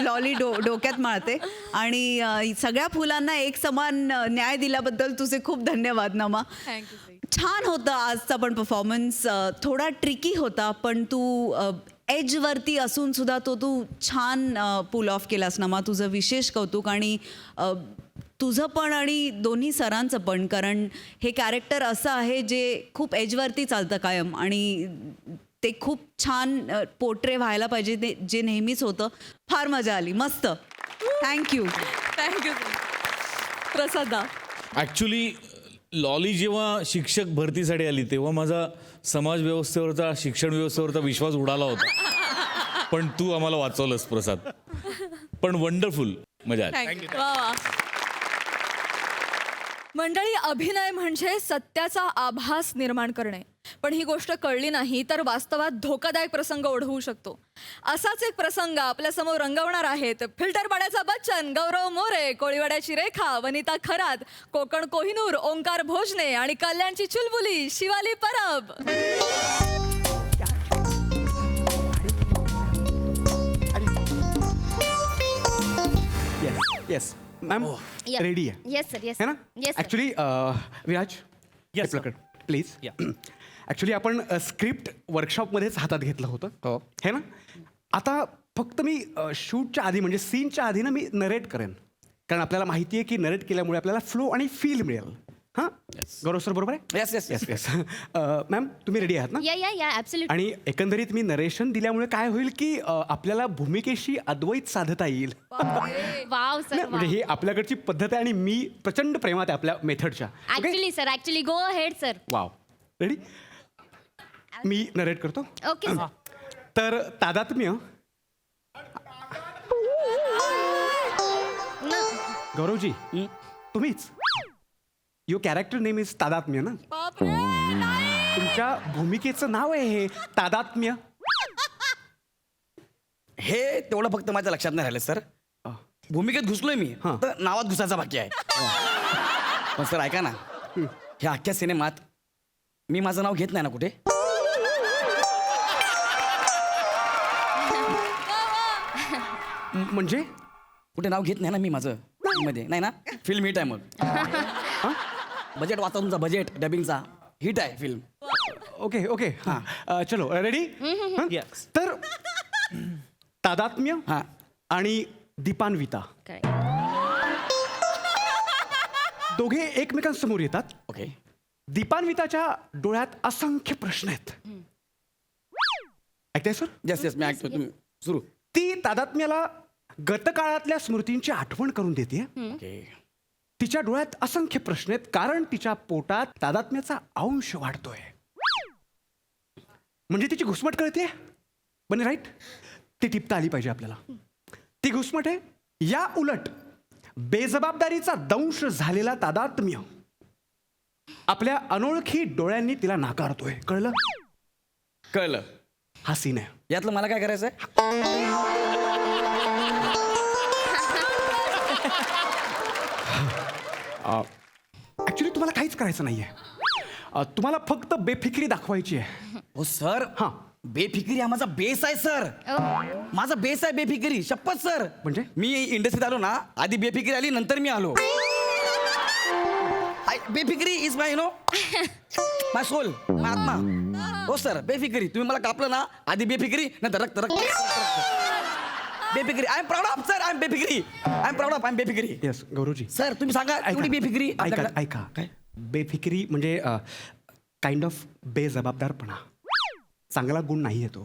लॉली डोक्यात माळते आणि सगळ्या फुलांना एक समान न्याय दिल्याबद्दल तुझे खूप धन्यवाद नमा. थँक्यू. छान होता आजचा पण परफॉर्मन्स. थोडा ट्रिकी होता पण तू एजवरती असून सुद्धा तू छान पुल ऑफ केलास नमा. तुझं विशेष कौतुक. आणि तुझं पण आणि दोन्ही सरांचं पण, कारण हे कॅरेक्टर असं आहे जे खूप एजवरती चालतं कायम आणि ते खूप छान पोर्ट्रे व्हायला पाहिजे, ते जे नेहमीच होतं. फार मजा आली. मस्त. थँक्यू. थँक्यू. प्रसादा. ॲक्च्युली लॉली जेव्हा शिक्षक भरतीसाठी आली तेव्हा माझा समाज व्यवस्थेवरचा, शिक्षण व्यवस्थेवरचा विश्वास उडाला होता. पण तू आम्हाला वाचवलंस प्रसाद. पण वंडरफुल, मजा आली. थँक्यू. वा. मंडळी, अभिनय म्हणजे सत्याचा आभास निर्माण करणे. पण ही गोष्ट कळली नाही तर वास्तवात धोकादायक प्रसंग ओढवू शकतो. असाच एक प्रसंग आपल्या समोर रंगवणार आहेत फिल्टर पाड्याचा बच्चन, गौरव मोरे, कोळीवाड्याची रेखा, वनिता खरात, कोकण कोहिनूर, ओंकार भोजने आणि कल्याणची चुलबुली Shivali Parab. Yes ma'am, ready आहे येस सर, येस है ना? Yes actually Viraj please. Actually आपण स्क्रिप्ट वर्कशॉपमध्येच हातात घेतलं होतं है ना. आता फक्त मी शूटच्या आधी म्हणजे सीनच्या आधी ना मी नरेट करेन, कारण आपल्याला माहिती आहे की नरेट केल्यामुळे आपल्याला फ्लो आणि फील मिळेल. हां गौरव सर बरोबर आहे? Yes yes yes yes. Ma'am तुम्ही रेडी आहात ना? या ऍब्सोल्युटली. आणि एकंदरीत मी नरेशन दिल्यामुळे काय होईल की आपल्याला भूमिकेशी अद्वैत साधता येईल. वाव सर, म्हणजे ही आपल्याकडची पद्धत आहे आणि मी प्रचंड प्रेमात आहे आपल्या मेथडच्या. Actually sir, actually go ahead sir. Wow. Ready? मी नरेट करतो. Okay sir. तर तादात्म्य गौरवजी तुम्हीच युअर कॅरेक्टर नेम इज तादात्म्य ना. बापरे नाही. तुमच्या भूमिकेचं नाव आहे हे तादात्म्य. हे तेवढं फक्त माझ्या लक्षात नाही राहिलं सर. भूमिकेत घुसलोय मी, हां. तर नावात घुसायचा बाकी आहे. पण सर ऐका ना, ह्या अख्ख्या सिनेमात मी माझं नाव घेत नाही ना कुठे? म्हणजे कुठे नाव घेत नाही ना मी माझं मध्ये, नाही ना? फिल्म हिट आहे मग. बजेट वाचा तुमचा, बजेट डबिंगचा हिट आहे फिल्म. ओके ओके हां चलो रेडी. तर तादात्म्य हां. आणि दीपान्विता दोघे एकमेकांसमोर येतात. ओके. दीपान्विताच्या डोळ्यात असंख्य प्रश्न आहेत. ऐकताय सर? येस येस मी ऐकतो, तुम्ही सुरू. ती तादात्म्याला गतकाळातल्या स्मृतींची आठवण करून देते. ओके. तिच्या डोळ्यात असंख्य प्रश्न आहेत कारण तिच्या पोटात तादात्म्याचा अंश वाढतोय. म्हणजे तिची घुसमट कळते बने राईट. ती टिपता आली पाहिजे आपल्याला. ती घुसमट आहे. या उलट बेजबाबदारीचा दंश झालेला तादात्म्य आपल्या अनोळखी डोळ्यांनी तिला नाकारतोय. कळलं? कळलं. हा सीन आहे. यातलं मला काय करायचंय? ऍक्च्युली तुम्हाला काहीच करायचं नाहीये. तुम्हाला फक्त बेफिकिरी दाखवायची आहे. हो सर. हां. बेफिकिरी हा माझा बेस आहे सर. माझा बेस आहे बेफिकिरी. शपथ सर. म्हणजे? मी इंडस्ट्रीत आलो ना, आधी बेफिकिरी आली, नंतर मी आलो. बेफिकिरी इज माय माय सोल, माय आत्मा. हो सर, बेफिकिरी. तुम्ही मला कापलं ना, आधी बेफिकिरी, नंतर रक्त रक्त. बेफिकिरी. I am proud of sir. I am बेफिकिरी. I am proud of. I am बेफिकिरी. येस गौरवजी. सर तुम्ही सांगा एवढी बेफिकिरी ऐका आपल्याकडे- ऐका. काय? बेफिकिरी म्हणजे काइंड ऑफ बेजबाबदारपणा. चांगला गुण नाही तो.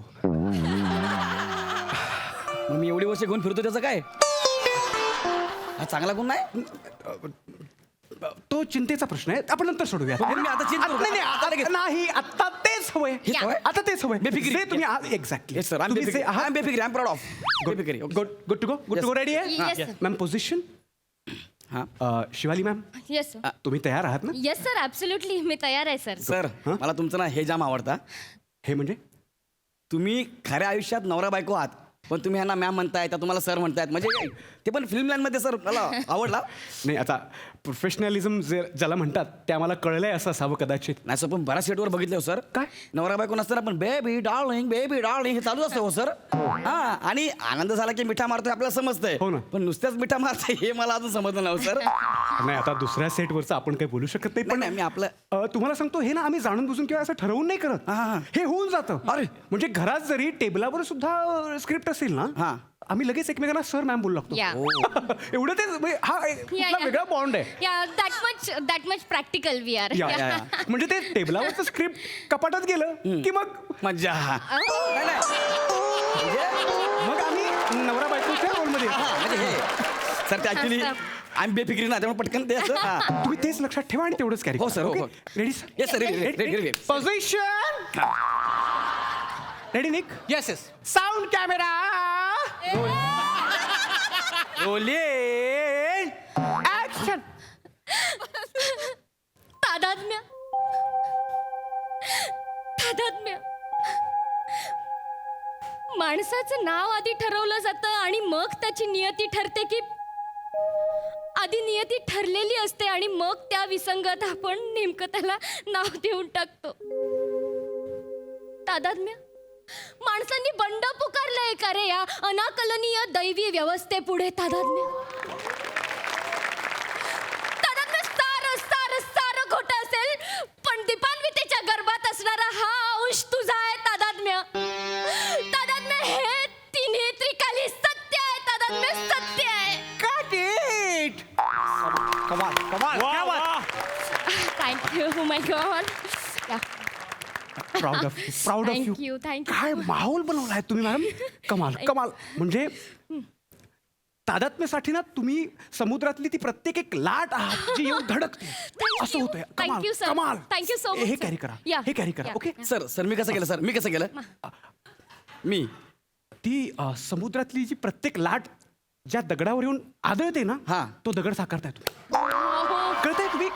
मग मी एवढी वर्ष घेऊन फिरतो त्याचं काय? हा चांगला गुण नाही. तो चिंतेचा प्रश्न आहे. आपण नंतर सोडूया. पण मी आता चिंता करू. आता लगेच. नाही आता तेच हवंय. हेच हवंय? आता तेच हवंय. बेफिकिरी. जे तुम्ही exactly. Yes sir. I am बेफिकिरी. आय एम बेफिकिरी. I am proud of. बेफिकिरी. Good good to go. Good to go. Ready आहे Yes, sir. मॅम. पोझिशन. हां. Shivali ma'am yes sir. तुम्ही तयार आहात ना? येस सर, ॲब्सोल्युटली मी तयार आहे सर. सर मला तुमचं ना हे जाम आवडतं. हे म्हणजे तुम्ही खऱ्या आयुष्यात नवरा बायको आहात, पण तुम्ही ह्यांना मॅम म्हणताय, त्या तुम्हाला सर म्हणतायत. म्हणजे ते पण फिल्म लाईन मध्ये सर मला आवडला. नाही आता प्रोफेशनलिझम जे ज्याला म्हणतात ते आम्हाला कळलंय असं असावं कदाचित. नाही सर, पण बऱ्याच सेटवर बघितलं हो सर. काय? नवरा बायको नसताना पण बेबी डार्लिंग हे चालू असतं हो सर. हा. आणि आनंद झाला की मिठा मारतोय आपल्याला समजतंय. हो ना. पण नुसत्याच मिठा मारतोय हे मला अजून समजलं नाही हो सर. नाही आता दुसऱ्या सेटवरचं आपण काही बोलू शकत नाही. नाही, नाही, मी आपलं- तुम्हाला सांगतो हे ना आम्ही जाणून बुजून किंवा असं ठरवून नाही करत. हां, हां. हे होऊन जातं. अरे. म्हणजे घरात जरी टेबलावर सुद्धा स्क्रिप्ट असेल ना, हां. आम्ही लगेच एकमेकांना सर मॅम बोलू लागतो. या एवढं ते म्हणजे हा एक कुठला वेगळा बॉन्ड आहे. Yeah that much practical we are. Yeah, yeah, या. म्हणजे ते टेबलावरचं स्क्रिप्ट कपाटात गेलं की मग मज्जा. नाही, नाही. म्हणजे मग आम्ही नवरा बायकोच्या रोलमध्ये येतो. हा, म्हणजे हे सर ते ऍक्च्युली आय एम बेफिकिरी ना, त्यामुळे पटकन ते असं. हा. तुम्ही तेच लक्षात ठेवा आणि तेवढंच कॅरी. हो, सर, हो, हो. Ready sir? Yes sir. Ready. Position. Ready Nick? Yes yes. Sound camera rolling. Action. तादात्म्य. माणसाचं नाव आधी ठरवलं जातं आणि मग त्याची नियती ठरते, की आधी नियती ठरलेली असते आणि मग त्या विसंगत आपण नेमकं त्याला नाव देऊन टाकतो. तादात्म्य. माणसांनी बंड पुकारलंय का रे या अनाकलनीय दैवी व्यवस्थेपुढे? तादात्म्य सारं खोटं असेल, पण दीपान्वितेच्या गर्भात असणारा हा अंश तुझा आहे. तादात्म्य हे तिन्ही त्रिकाली सत्य आहे. तादात्म्य सत्य आहे. कमाल कमाल. Thank you my God. Proud of you. Thank you. काय माहोल बनवलाय तुम्ही मॅडम. कमाल कमाल. म्हणजे तादात्म्यासाठी ना तुम्ही समुद्रातली ती प्रत्येक एक लाट आहात जी येऊन धडकते. असं होतंय. कमाल Thank you, sir. कमाल. Thank you so much, हे sir. कॅरी करा. Yeah. हे कॅरी करा. Yeah. ओके. सर मी कसं केलं सर? मी कसं केलं? मी ती समुद्रातली जी प्रत्येक लाट ज्या दगडावर येऊन आदळते ना हा. तो दगड साकारताय तुम्ही कळतंय तुम्ही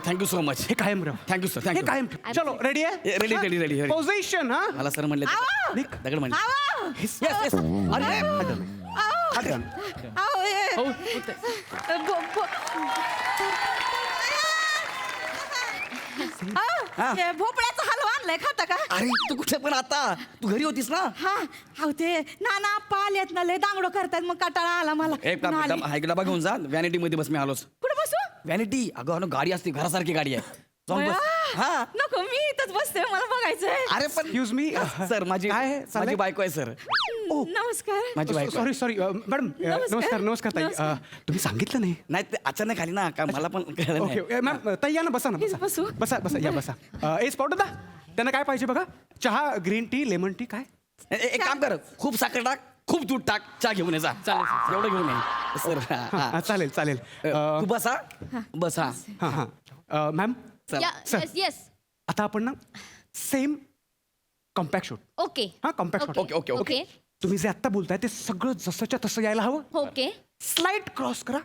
थँक्यू सो मच हे कायम राव थँक्यू सर थँक्यू हे कायम ठेव. चलो रेडी आहे रेडी पोझिशन हा मला सर म्हणले दगड म्हणले येस येस अरे हात घाल. भोपळ्याचा हलवा आणलाय खाता का अरे तू कुठे पण आता तू घरी होतीस ना हा अहो ते नाना पाल्यात ना लय दांगडो करतात मग कटाळा आला मला एक काम नाले. हा, एक डबा घेऊन जा व्हॅनिटी मध्ये बस मी आलोच कुठं बसू व्हॅनिटी अगं गाडी असते घरासारखी गाडी आहे जाऊन बस बया, हा नको मी इथंच बसते मला बघायचंय अरे पण Excuse me, सर माझी काय आहे? चाललंय? माझी बायको आहे सर नमस्कार माझी बायको आहे. सॉरी मॅडम नमस्कार ताई तुम्ही सांगितलं नाही नाही ते अचानक आली ना का मला पण कळलं नाही ओके मॅम ताई या ना बसा ना बसा बसू? बसा या बसा ए स्पॉट होता त्यांना काय पाहिजे बघा चहा ग्रीन टी लेमन टी काय एक काम कर खूप साखर टाक खूप दूध टाक चहा घेऊन ये जा चालेल एवढं घेऊन ये सर हा, चालेल चालेल तू बसा बस हा हां हां मॅम चला. सर. येस आता आपण ना सेम कॉम्पॅक्ट शूट ओके हा compact shoot okay okay okay okay तुम्ही जे आत्ता बोलताय ते सगळं जसंच्या तसं यायला हवं ओके स्लाइड क्रॉस करा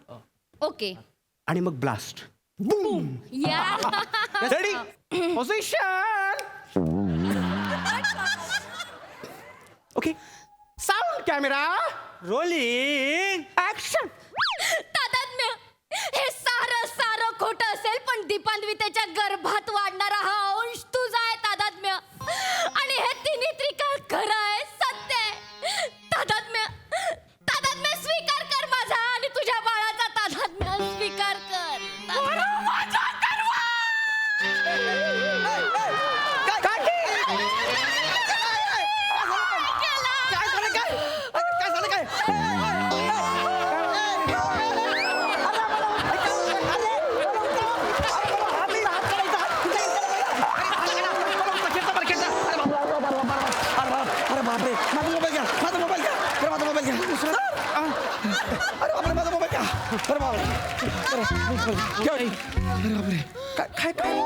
ओके आणि मग ब्लास्ट बूम या ready position okay sound camera rolling action तादात्म्य हे सारं सारं खोटं असेल पण दीपान्वितेच्या गर्भात वाढणारा हा अंश तुझा आहे तादात्म्य आणि हे तिन्ही त्रिकाळ खरं आहे सत्य आहे तादात्म्य तादात्म्य स्वीकार कर माझा आणि तुझ्या बाळाचा तादात्म्य स्वीकार कर माझा गर्व! काय झालं काय झालं काय अरे बापरे माझा मोबाईल घ्या माझा मोबाईल घ्या अरे माझा मोबाईल घ्या अरे बापरे माझा मोबाईल घ्या अरे बापरे अरे बापरे काय काय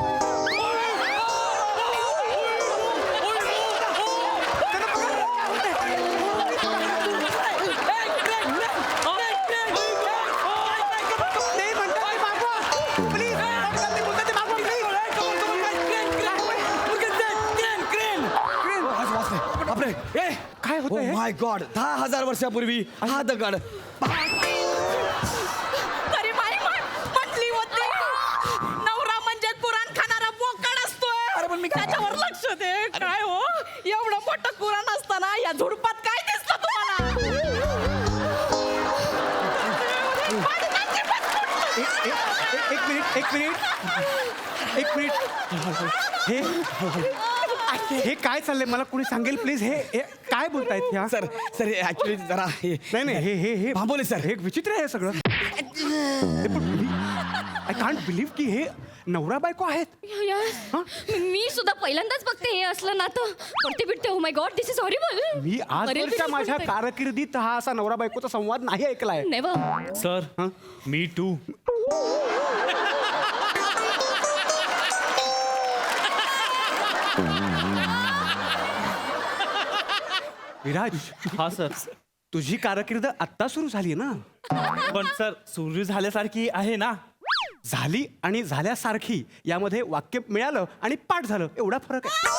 बापरे ए काय होतंय हे? माय गॉड 10,000 वर्षापूर्वी हा दगड तरी माई म्हटली होती नवरा म्हणजे कुराण खाणारा बोकड असतोय अरे पण मी काय- त्याच्यावर लक्ष दे काय हो एवढं मोठं कुराण असताना या झुडपात काय दिसतं तुम्हाला एक मिनिट हे काय चाललंय मला कोणी सांगेल प्लीज हे काय बोलतायत ह्या सर सर ऍक्च्युली जरा नाही नाही हे थांबवले सर हे विचित्र आहे सगळं आय कांट बिलीव्ह की हे नवरा बायको आहेत मी सुद्धा पहिल्यांदाच बघते हे असलं नातं पडते बिडते oh my God this is horrible मी आजवरच्या माझ्या कारकिर्दीत हा असा नवरा बायकोचा संवाद नाही ऐकलाय नेव्हर सर मी टू विराज हा सर तुझी कारकीर्द आत्ता सुरू झाली ना पण सर सुरू झाल्यासारखी आहे ना झाली आणि झाल्यासारखी यामध्ये वाक्य मिळालं आणि पाठ झालं एवढा फरक आहे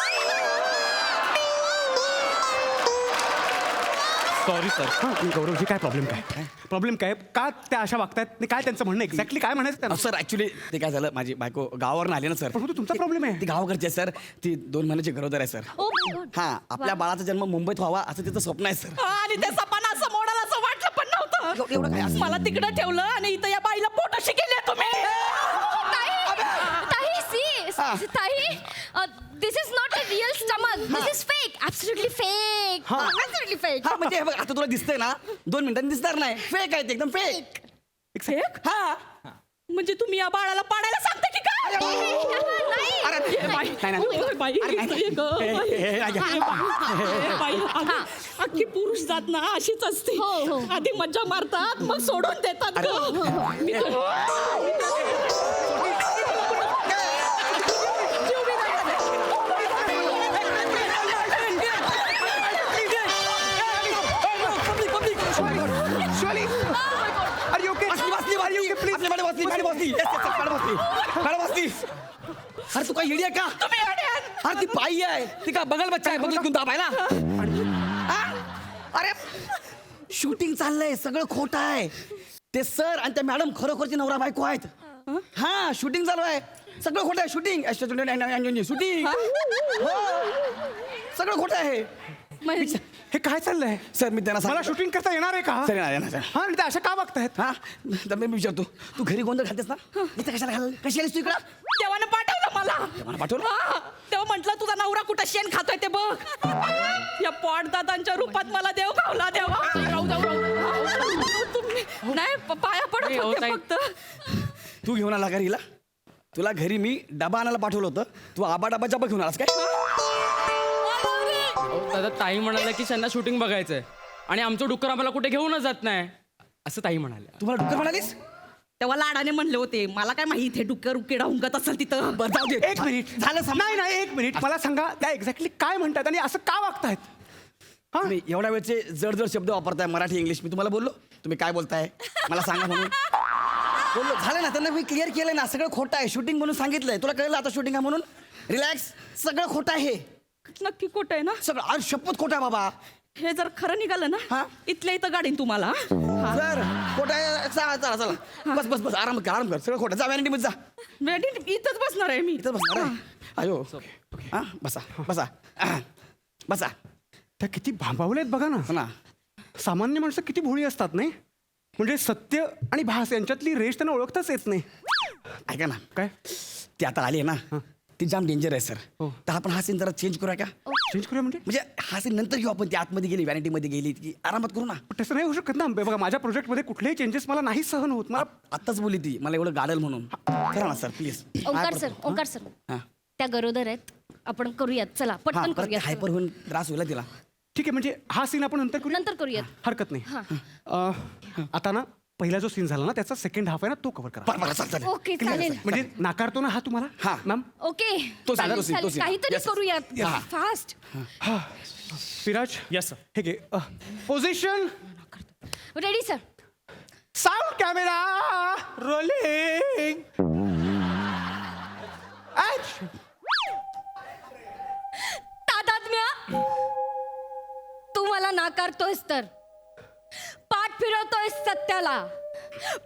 सॉरी सर हा, गौरवजी काय प्रॉब्लेम काय का त्या अशा वागतायत आणि काय त्यांचं म्हणणं एक्झॅक्टली काय म्हणायचं त्यांना सर ऍक्च्युली ते काय झालं माझी बायको गावावरून आली ना सर पण तो तुमचा प्रॉब्लेम आहे ती गावाकडची आहे सर ती 2 महिन्याची गरोदर आहे सर ओ माय गॉड हा आपल्या बाळाचा जन्म मुंबईत व्हावा असं तिचं स्वप्न आहे सर आणि ते सपना असं मोडाल असं वाटलं पण नव्हतं मला तिकडे ठेवलं आणि इथं या बाईला पोटाशी गेले तुम्ही ताई this is not a real stomach this is fake absolutely fake absolutely fake हा म्हणजे हे बघ आता तुला दिसतंय ना 2 मिनिटांनी दिसणार नाही फेक आहे ते एकदम फेक फेक हा म्हणजे तुम्ही या बाळाला पाडायला सांगता की काय अरे बाई, नाही, नाही. ओय, बाई, अरे, नाही, नाही. हे गं, हे, बाई. हे, हे, हे, बाई, अख्खी पुरुष जात ना अशीच असते हो, हो. आधी मज्जा मारतात मग सोडून देतात गं. मी तर- Surely, बसली मॅडम बसली. अरे तू काय येडी आहे का? अरे ती बाई आहे, ती का बगल बच्चा आहे, बगल घेऊन दाबायला. अरे शूटिंग चाललंय, सगळं खोटं आहे. ते सर आणि त्या मॅडम खरोखरची नवरा बायको आहेत. हा शूटिंग चालू आहे, सगळं खोटं आहे. शूटिंग शूटिंग सगळं खोटं आहे. हे काय चाललंय? सर मी त्यांना मला शूटिंग करता येणार आहे का? सर येणार सर. हा आणि ते अशा का बघतायत? हा तर मी विचारतो, तू घरी गोंधळ घालतेस ना, इथं कशाला घाल, कशी आलीस तू इकडं? देवानं पाठवलं मला. मला पाठवलं. हा, तेव्हा म्हटलं तुझा नवरा कुठं शेण खातोय ते बघ. या दादांच्या रूपात मला देव खावला देवा. तुम्ही नाही पाया पडत होते फक्त. तू घेऊन आला का हिला? तुला घरी मी डबा आणायला पाठवलं होतं, तू आबा डबा जबा घेऊन आलास काय? दादा ताई म्हणाल्या की त्यांना शूटिंग बघायचंय आणि आमचं डुक्कर आम्हाला कुठे घेऊनच जात नाही असं ताई म्हणाल्या. तुम्हाला डुक्कर म्हणालीस? तेव्हा लाडाने म्हणले होते, मला काय माहिती हे डुक्कर किडा हुंकत असेल तिथं. बरं जाऊ दे. एक मिनिट झालं नाही नाही एक मिनिट मला सांगा त्या एक्झॅक्टली काय म्हणतात आणि असं का वागतायत? तुम्ही एवढ्या वेळचे जड जड शब्द वापरताय, मराठी इंग्लिश. मी तुम्हाला बोललो तुम्ही काय बोलताय मला सांगा म्हणून. बोललो झालं ना, त्यांना मी क्लिअर केलंय ना, सगळं खोटं आहे. शूटिंग म्हणून सांगितलंय, तुला कळलं आता शूटिंग आहे म्हणून. रिलॅक्स, सगळं खोटं आहे. नक्की खोटं आहे ना? सगळं आज शपथ खोटं आहे बाबा. हे जर खरं निघालं ना, हा? इथल्या इथं गाडीन तुम्हाला. हा? सर खोटं आहे. चला चला बस बस बस आराम कर सगळं खोटं. जा व्हॅनिटी मध्ये जा. वेडी इथंच बसणार आहे मी. इथं बसणार आहे. अयो हा बसा बसा बसा. त्या किती भांबावलेत बघा हो ना. ना. सामान्य माणसं किती भोळी असतात नाही? म्हणजे सत्य आणि भास यांच्यातली रेष त्यांना ओळखताच येत नाही. ऐका ना, काय ती आता आली आहे ना, ती जाम डेंजर आहे सर. हो. तर आपण हा सीन जरा चेंज करूया का? चेंज करूया म्हणजे? म्हणजे हा सीन नंतर घेऊ आपण. ती आतमध्ये गेली, व्हॅनिटी मध्ये गेली की आरामात करू ना. पण तसं नाही होऊ शकत ना. बघा माझ्या प्रोजेक्टमध्ये कुठलेही चेंजेस मला नाही सहन होत. मला आत्ताच बोलली ती मला एवढं गाडल म्हणून. करा ना सर प्लीज. ओंकार सर हा. त्या गरोदर आहेत, आपण करूयात. चला पटकन करूयात. हायपर होऊन त्रास होईल तिला. ठीक आहे म्हणजे हा सीन आपण नंतर करूया. नंतर करूयात. हरकत नाही. आता ना पहिला जो सीन झाला ना त्याचा सेकंड हाफ आहे ना तो कव्हर करा. बरं, चालेल. ओके चालेल. म्हणजे नाकारतो ना हा तुम्हाला? हा. मॅम ओके तो चालेल scene, तो scene. काहीतरी Yes. करूयात हा. फास्ट. Viraj yes sir. हे घे position ready sir. Sound camera rolling action. तादात्म्य, तू मला नाकारतोयस तर पाठ फिरवतोयस सत्याला,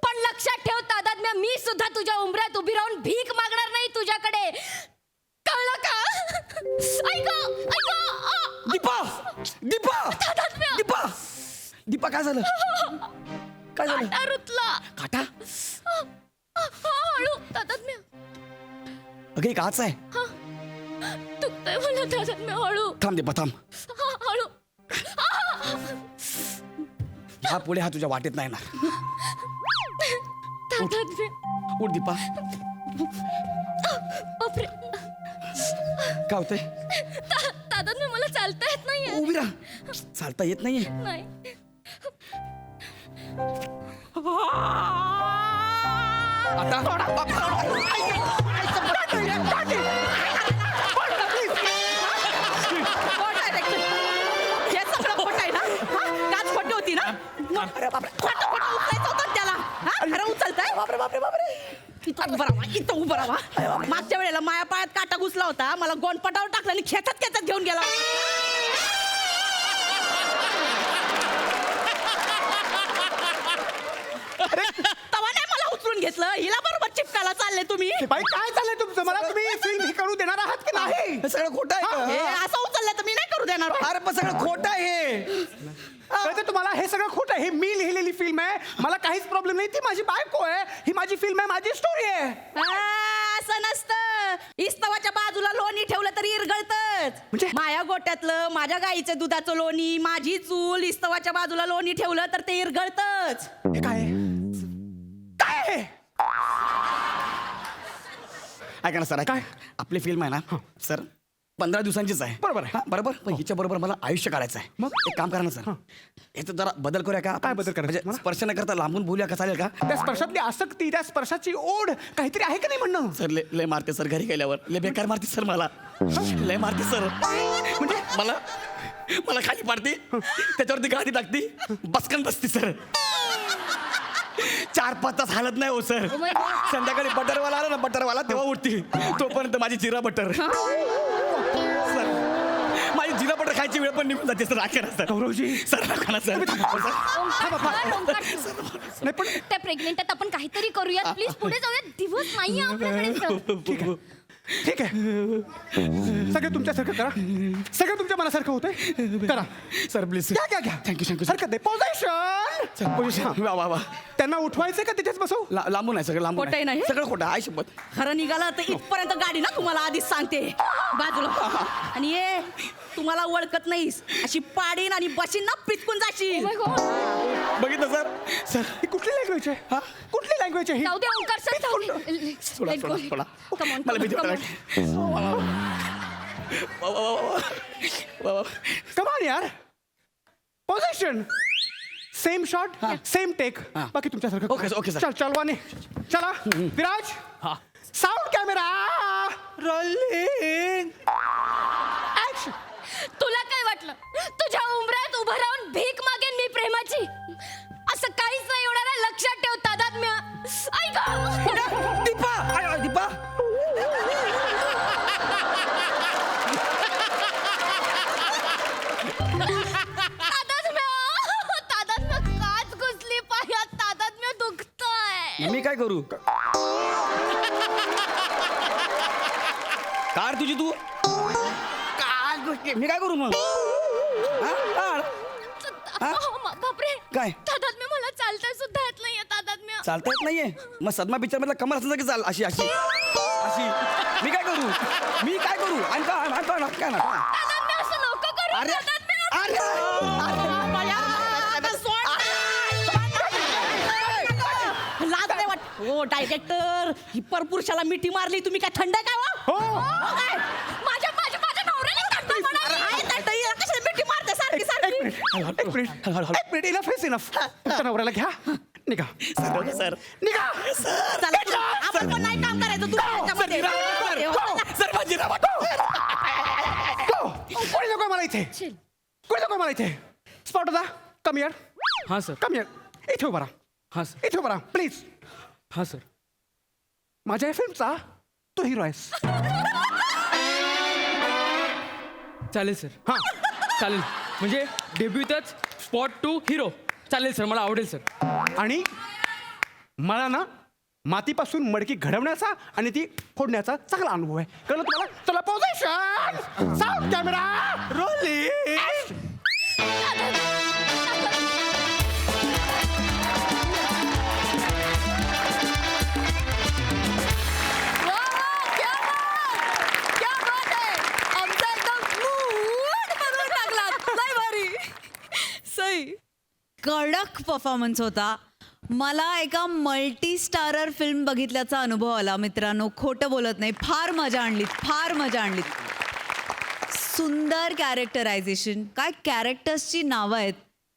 पण लक्षात ठेव तादात्म्य, मी सुद्धा तुझ्या उंबऱ्यात उभी राहून भीक मागणार नाही तुझ्याकडे. कळलं का? दीपा दीपा तादात्म्य, दीपा दीपा काय झालं? काय झालं? काटा रुतला. काटा? हळू तादात्म्य, अगे काच आहे. दुखतंय मला तादात्म्य. हळू थांब दीपा थांब. हळू. हा पुढे हा तुझ्या वाटेत नाही येणार. तादात्म्य, उठ दीपा. बापरे. काय होतंय? तादात्म्य, मला चालता येत नाहीये. उभी राहा. चालता येत नाहीये. नाही. आता हे सगळं खोटं आहे ना? हा? काच खोटी होती ना? खोटं उचलायचं होतं त्याला. हा? खरं उचलताय? इथं उभं राहा, इथं उभं राहा. मागच्या वेळेला माया पायात काटा घुसला होता, मला गोंडपटावर टाकला आणि खेचत घेऊन गेला. तवा नाही मला उचलून घेतलं. हिला बरोबर चिपकायला चालले तुम्ही. बाई काय चाललंय तुमचं? मला तुम्ही फिल्म ही करू देणार आहात की नाही? हे सगळं खोटं हे आहे. असं उचललं तर मी नाही करू देणार. अरे पण सगळं खोटं आहे. कळतं तुम्हाला? हे सगळं खोटं आहे. हे मी लिहिलेली फिल्म आहे. मला काहीच प्रॉब्लेम नाही. ती माझी बायको आहे. ही माझी फिल्म आहे, माझी स्टोरी आहे. असं नसतं. इस्तवाच्या बाजूला लोणी ठेवलं तरी इरगळतच. म्हणजे? माया गोट्यातलं माझ्या गाईचं दुधाचं लोणी, माझी चूल इस्तवाच्या बाजूला लोणी ठेवलं तर ते इरगळतच. हे काय आहे? काय आहे? ऐका ना सर, काय आपली फिल्म आहे ना सर 15 दिवसांचीच आहे. बरोबर आहे. हा, बरोबर. पण हिच्या बरोबर मला आयुष्य काढायचं आहे. मग? एक काम करा ना सर, याचं जरा बदल करूया का? काय बदल करायचं? म्हणजे स्पर्श न करता लांबून बोलूया का? चालेल का? त्या स्पर्शातली आसक्ती, त्या स्पर्शाची ओढ काहीतरी आहे का नाही म्हणणं? सर लय मारते सर घरी गेल्यावर. लय बेकार मारते सर मला. लय मारते सर. म्हणजे मला खाली पाडते, त्याच्यावरती गाडी टाकते, बसकन बसते सर. 4-5 तास हालत नाही हो सर Oh my God. संध्याकाळी बटरवाला आला ना बटरवाला तेव्हा उठती तोपर्यंत माझी जिरा बटर सर माझी जिरा बटर खायची वेळ पण निघून जाते सर राखा ना सर गौरवजी सर राखा ना सर ओंकार, ओंकार. त्या प्रेग्नेंटात आपण काहीतरी करूयात प्लीज पुढे जाऊयात दिवस नाहीये आपल्याकडे सर. ठीक आहे सगळं तुमच्यासारखं करा सगळं तुमच्या मनासारखं होतंय करा सर प्लीज घ्या घ्या थँक्यू थँक्यू हरकत नाही पोझिशन वा वा वा त्यांना उठवायचं का तिथेच बसव लांबून आहे सगळं लांबून खोटं आहे ना हे? सगळं खोटं आहे शपथ खरं निघालं तर इथपर्यंत गाडी ना तुम्हाला आधीच सांगते बाजूला आणि ये तुम्हाला ओळखत नाहीस अशी पाडीन आणि बशीन ना पिचकून जाशील Oh my God. बघितलं सर सर ही कुठली लँग्वेज आहे हा कुठली लँग्वेज आहे ही जाऊ दे ओंकार सर जाऊ दे. सोडा Let soda go. Soda Come on, मला come भीती on, come वाटते कमान यार position same shot same take हा. बाकी तुमच्यासारखं ओके, ओके, सर. चल चलवाने चला Viraj sound camera rolling action तुला काय वाटलं तुझ्या उंबऱ्यात उभं राहून भीक मागेन मी प्रेमाची असं काहीच नाही होणार आहे. लक्षात ठेव तादात्म्य ऐक दीपा आय, दीपा तादात्म्य काच घुसली पायात तादात्म्य दुखतंय. मी काय करू कार तुझी तू काय गोष्टी मी काय करू मग हा? काढ. हा? बापरे काय? तादात्म्य मला चालता सुद्धा येत नाहीये तादात्म्य. चालता येत नाहीये मग सदमा पिक्चर मधला कमर असलं की चाल अशी अशी अशी मी काय करू आणि काय ना तादात्म्य असं नको करू अरे तादात्म्य. अरे लाज नाही वाट हो डायरेक्टर ही परपुरुषाला मिठी मारली तुम्ही काय थंड आहे का हो काय? माझ्या नवऱ्याला थंड म्हणाली. आहे थंड, हिला कशाला मिठी मारते सारखी सारखी एक मिनिट इनफ इज इनफ तुमच्या नवऱ्याला घ्या निघा सर निघा चला आपण पण नाही काम करायचं तुझ्या सर माझी कोणी नको मला इथे कोणी नको मला इथे स्पॉट होता कम हिअर हा सर कम हिअर इथे उभा राहा हा सर इथे उभा राहा प्लीज हा सर माझ्या या फिल्मचा तू हिरो आहेस चालेल सर हा चालेल म्हणजे डेब्यूतच स्पॉट टू हिरो चालेल सर मला आवडेल सर आणि मला ना मातीपासून मडकी घडवण्याचा आणि ती फोडण्याचा चांगला अनुभव आहे कळलं तुम्हाला चला पोझिशन साऊंड कॅमेरा रोलिंग वा, क्या बात! क्या बात आहे! आमचा एकदम mood बदलून टाकलात. लय भारी. सई कडक परफॉर्मन्स होता मला एका मल्टी स्टारर फिल्म बघितल्याचा अनुभव आला मित्रांनो खोटं बोलत नाही फार मजा आणलीत सुंदर कॅरेक्टरायझेशन काय कॅरेक्टर्सची नावं आहेत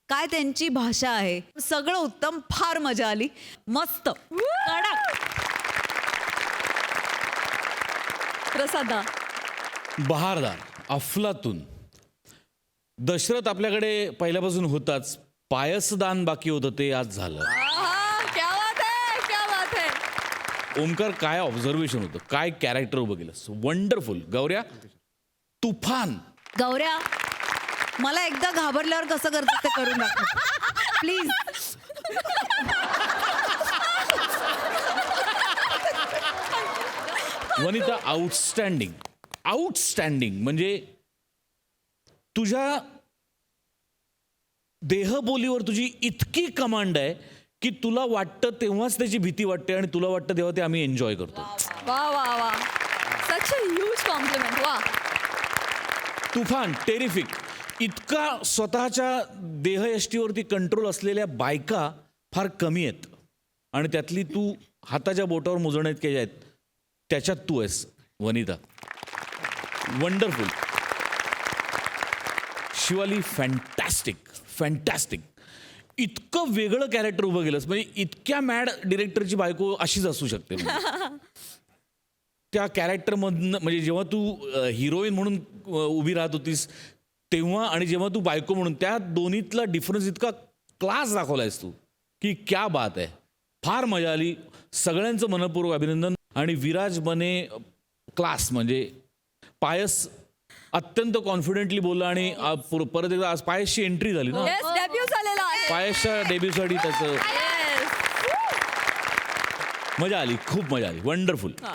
काय त्यांची भाषा आहे सगळं उत्तम फार मजा आली मस्त कडक प्रसादा बहारदार अफलातून दशरथ आपल्याकडे पहिल्यापासून होताच पायसदान बाकी होतं ते आज झालं आहा, क्या बात है क्या बात है ओमकार काय ऑब्झर्वेशन होतं काय कॅरेक्टर उभं केलंस वंडरफुल गौऱ्या तुफान गौऱ्या मला एकदा घाबरल्यावर कसं करतात ते करून दाखव प्लीज वनिता आउटस्टँडिंग म्हणजे तुझ्या देहबोलीवर तुझी इतकी कमांड आहे की तुला वाटतं तेव्हाच त्याची भीती वाटते आणि तुला वाटतं तेव्हा ते आम्ही एन्जॉय करतो वा वा वा सच अ ह्यूज कॉम्प्लिमेंट वा तुफान टेरिफिक इतका स्वतःच्या देहयष्टीवरती कंट्रोल असलेल्या बायका फार कमी आहेत आणि त्यातली तू हाताच्या बोटावर मोजण्या इतक्या ज्या आहेत त्याच्यात तू आहेस वनिता वंडरफुल शिवाली फॅन्टॅस्टिक इतकं वेगळं कॅरेक्टर उभं केलंस म्हणजे इतक्या मॅड डिरेक्टरची बायको अशीच असू शकते त्या कॅरेक्टरमधनं म्हणजे जेव्हा तू हिरोईन म्हणून उभी राहत होतीस तेव्हा आणि जेव्हा तू बायको म्हणून त्या दोन्हीतला डिफरन्स इतका क्लास दाखवलायस तू की क्या बात आहे फार मजा आली. सगळ्यांचं मनपूर्वक अभिनंदन. आणि विराज बने क्लास, म्हणजे पायस अत्यंत कॉन्फिडेंटली बोलला आणि परत एकदा आज पायसची एंट्री झाली ना. येस डेब्यू झालेला आहे. पायसच्या डेब्यूसाठी त्याचं Yes. मजा आली, खूप मजा आली. वंडरफुल. हा.